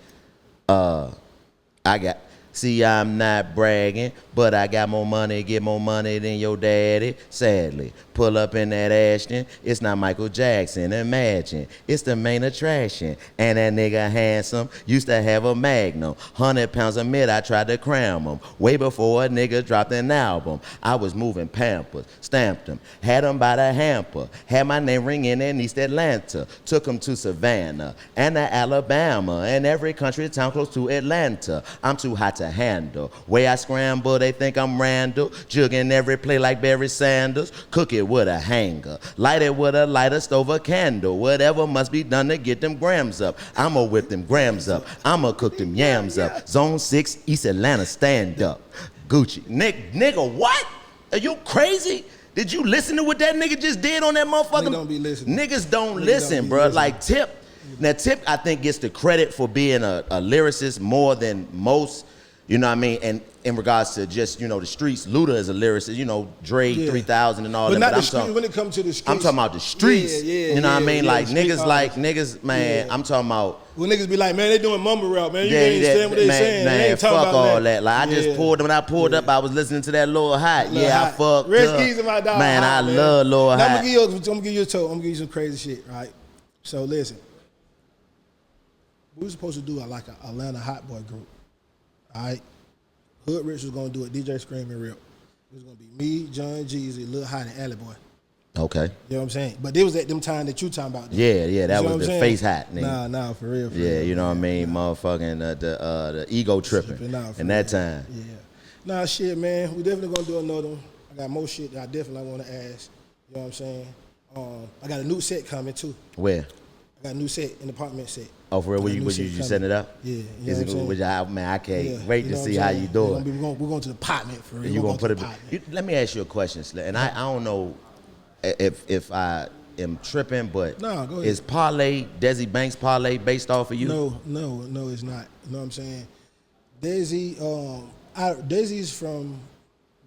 see, I'm not bragging, but I got more money, get more money than your daddy. Sadly, pull up in that Ashton. It's not Michael Jackson, imagine. It's the main attraction. And that nigga handsome, used to have a Magnum. 100 pounds of mid, I tried to cram him. Way before a nigga dropped an album. I was moving Pampers, stamped him, had him by the hamper. Had my name ringing in East Atlanta. Took him to Savannah and to Alabama and every country town close to Atlanta. I'm too hot to handle. Way I scramble, they think I'm Randall. Jugging every play like Barry Sanders. Cook it with a hanger. Light it with a lighter, stove, a candle. Whatever must be done to get them grams up. I'ma whip them grams up. I'ma cook them yams up. Zone 6, East Atlanta, stand up. Gucci. Nigga, what? Are you crazy? Did you listen to what that nigga just did on that motherfucker? Niggas don't be listening. Niggas don't listen, bro. Like Tip. Now, Tip, I think, gets the credit for being a lyricist more than most. You know what I mean? And in regards to just, you know, the streets, Luda is a lyricist, you know, Dre, 3000 and all that. But not the streets, when it comes to the streets. I'm talking about the streets. You know what I mean? Like, niggas, man, I'm talking about. When niggas be like, man, they doing mumble rap, man. You can't understand what they saying. Man, they ain't talking fuck about all that. Like, I just pulled, when I pulled up, I was listening to that Lil Hot. I fucked Rest up. easy, my dog. Man, I love Lil Hot. Now, I'm gonna give you some crazy shit, right? So, listen. We were supposed to do like an Atlanta Hot Boy group, all right? Hood Rich was gonna do it. DJ Scream and Rip. It was gonna be me, John Jeezy, Lil Hot, and Alley Boy. Okay. You know what I'm saying? But it was at them time that you talking about. Yeah, that You know was what the I'm face saying? hat, nigga. Nah, for real. Yeah, you know what I mean? Motherfucking the ego tripping in that time. Yeah. Nah, shit, man. We definitely gonna do another one. I got more shit that I definitely want to ask. You know what I'm saying? I got a new set coming too. Where? I got a new set, an apartment set. Oh, for real? Got a You new set setting it coming. up? Yeah. You know Is what it I'm good? saying? Man, I can't Yeah, wait you to know see what how I'm you saying? do it. We're going to the apartment for real. You gonna put it? apartment. Let me ask you a question, Slim. And I don't know if I am tripping, but No, go ahead. is Parlay Desi Banks Parlay based off of you? No, it's not. You know what I'm saying? Desi's from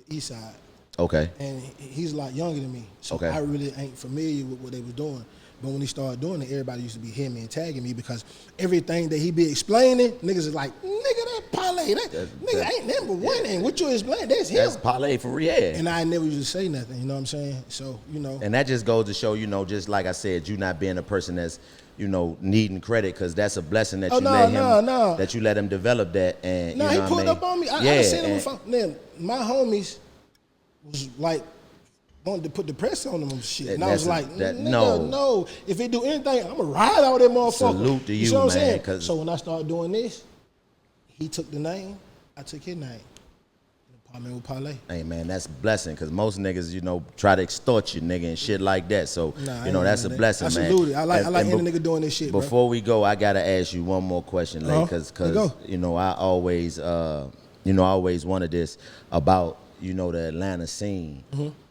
the east side. Okay. And he's a lot younger than me. So Okay. I really ain't familiar with what they was doing. But when he started doing it, everybody used to be hitting me and tagging me because everything that he be explaining, niggas is like, nigga, that Parlay, nigga ain't number one. And what you explain, that's him. That's Parlay for real. And I never used to say nothing, you know what I'm saying? So, you know. And that just goes to show, you know, just like I said, you not being a person that's, you know, needing credit, because that's a blessing that that you let him develop that. And No, you know he pulled up on me. I seen him with then my homies was like wanted to put the press on them and shit. And I was like, nigga, no. If he do anything, I'm gonna ride out that motherfucker. Salute to you, see what I'm man. saying? So when I started doing this, he took the name, I took his name. Apartment with Parlay. Hey man, that's a blessing, because most niggas, you know, try to extort you, nigga, and shit like that. So, you know, that's a blessing, man. I salute it. I like any nigga doing this shit, Before we go, I gotta ask you one more question, Lay, because you know, I always wanted this about, you know, the Atlanta scene,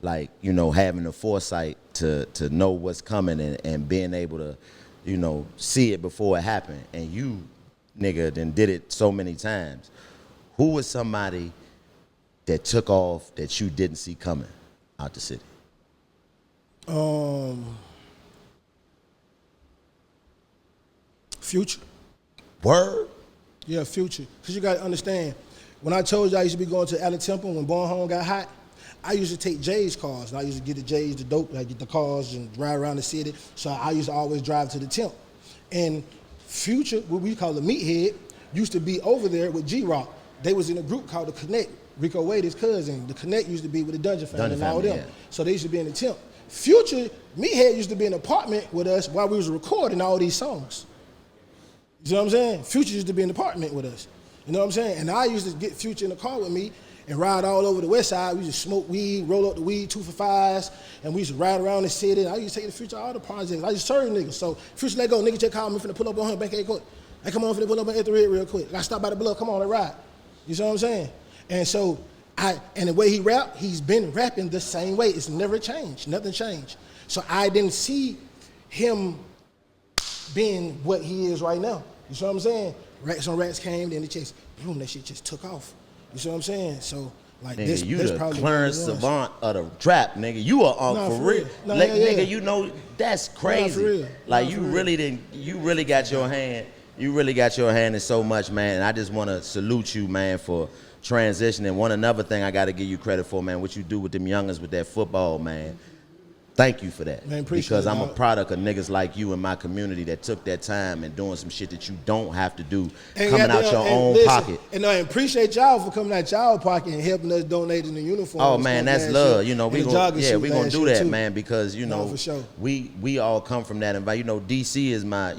like, you know, having the foresight to know what's coming and being able to, you know, see it before it happened. And you, nigga, then did it so many times. Who was somebody that took off that you didn't see coming out the city? Future. Word? Yeah, Future. Because you got to understand, when I told you I used to be going to Alley Temple when Born Home got hot, I used to take Jay's cars. And I used to get the Jay's, the dope, I get the cars and ride around the city. So I used to always drive to the Temp. And Future, what we call the Meathead, used to be over there with G-Rock. They was in a group called the Connect. Rico Wade, his cousin. The Connect used to be with the Dungeon family and all them. Yeah. So they used to be in the Temp. Future, Meathead used to be in an apartment with us while we was recording all these songs. You know what I'm saying? Future used to be in the apartment with us. You know what I'm saying? And I used to get Future in the car with me and ride all over the west side. We used to smoke weed, roll up the weed, 2 for 5s, and we used to ride around the city. I used to take the Future to all the projects. I used to serve niggas. So Future let go. Nigga just called me, finna pull up on him, back at court. Hey, come on, finna pull up on at the red real quick. I stop by the block, come on, let's ride. You see what I'm saying? And so, and the way he rap, he's been rapping the same way. It's never changed, nothing changed. So I didn't see him being what he is right now. You see what I'm saying? Rats on Rats came, then it just, boom, that shit just took off. You see what I'm saying? So, like, nigga, this you probably the Clarence Savant of the trap, nigga. You are for real. Nah, like, yeah. nigga, you know, that's crazy. For real. Like, you really got your hand, in so much, man. And I just want to salute you, man, for transitioning. Another thing I got to give you credit for, man, what you do with them youngins with that football, man. Thank you for that. Man, appreciate because it, I'm a dog. product of niggas like you in my community that took that time and doing some shit that you don't have to do, And coming out your own pocket. And I appreciate y'all for coming out y'all pocket and helping us donate in the uniform. Oh man, that's love. You know, we gonna do that, man, because you know, for sure. we all come from that environment. You know, DC is my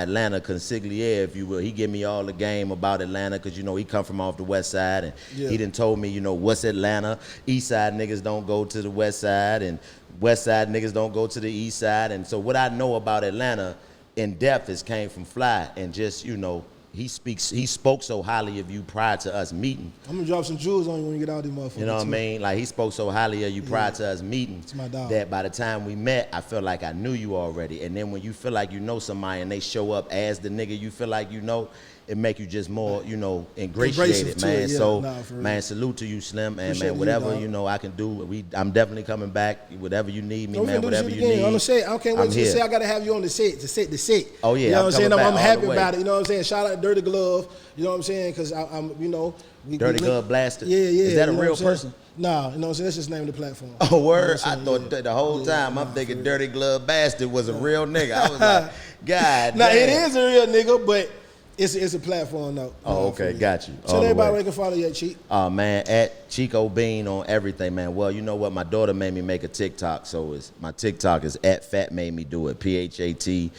Atlanta consigliere, if you will. He give me all the game about Atlanta because, you know, he come from off the west side, and he done told me, you know, what's Atlanta? East side niggas don't go to the west side, and west side niggas don't go to the east side. And so what I know about Atlanta in depth is came from Fly, and just, you know, he spoke so highly of you prior to us meeting. I'm gonna drop some jewels on you when you get out of these motherfuckers. You know what I mean? Like, he spoke so highly of you prior to us meeting, It's my dog. that by the time we met, I felt like I knew you already. And then when you feel like you know somebody and they show up as the nigga you feel like you know, it make you just more, you know, ingratiated, to man. it, yeah. So, Nah, for real. man, salute to you, Slim, and Appreciate man, you, whatever dog. you know I can do, I'm definitely coming back. Whatever you need me, Don't man, finna do whatever this you shit again. need. I'm gonna say, I can't wait I'm till you here. say I gotta have you on the set to set the set. Oh, yeah, you know I'm what I'm saying? coming back I'm all happy the way. about it. You know what I'm saying? Shout out Dirty Glove. You know what I'm saying? Because I'm, you know, Dirty Glove Blaster? Yeah. Is that a you know real what I'm saying? person? Nah, you know what I'm saying? That's just the name of the platform. Oh, You know word? what I'm I saying? thought Yeah. the whole time I'm for thinking real. Dirty Glove Bastard was a real nigga. I was like, God Nah, damn. it is a real nigga, but It's a platform though. Oh, okay, got you. Tell everybody where they can follow you at, Cheek. Man, at Chico Bean on everything, man. Well, you know what? My daughter made me make a TikTok, so my TikTok is at Fat Made Me Do It. PhatMade,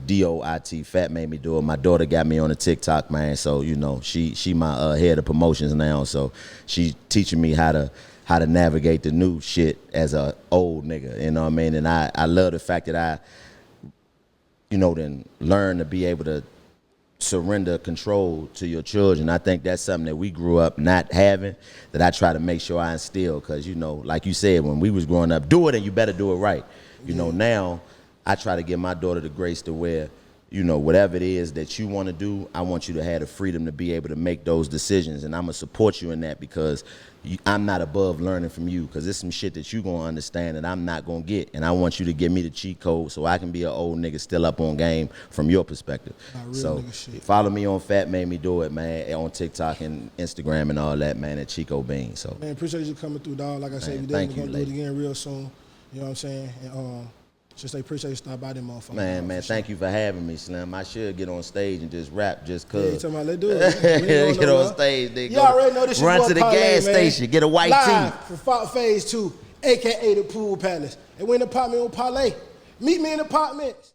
DOIT. Fat Made Me Do It. My daughter got me on a TikTok, man. So she my head of promotions now. So she teaching me how to navigate the new shit as a old nigga. You know what I mean? And I love the fact that I then learn to be able to surrender control to your children. I think that's something that we grew up not having, that I try to make sure I instill. Because, like you said, when we was growing up, do it and you better do it right. Now I try to give my daughter the grace to where, whatever it is that you want to do, I want you to have the freedom to be able to make those decisions. And I'm going to support you in that because I'm not above learning from you, because there's some shit that you going to understand that I'm not going to get. And I want you to give me the cheat code so I can be an old nigga still up on game from your perspective. So follow me on Fat Made Me Do It, man, on TikTok and Instagram and all that, man, at Chico Bean. So, man, appreciate you coming through, dog. Like I said, we definitely going to do it again real soon. You know what I'm saying? And, just say appreciate you stopping by them motherfuckers. Man, thank you for having me, Slim. I should get on stage and just rap just cause. Yeah, you talking about, let's do it. Get on stage, nigga. You already know this. Run to the gas station, get a white Live tee. from Phase 2, a.k.a. the Pool Palace. And we're in the apartment on Parlay. Meet me in the Partments.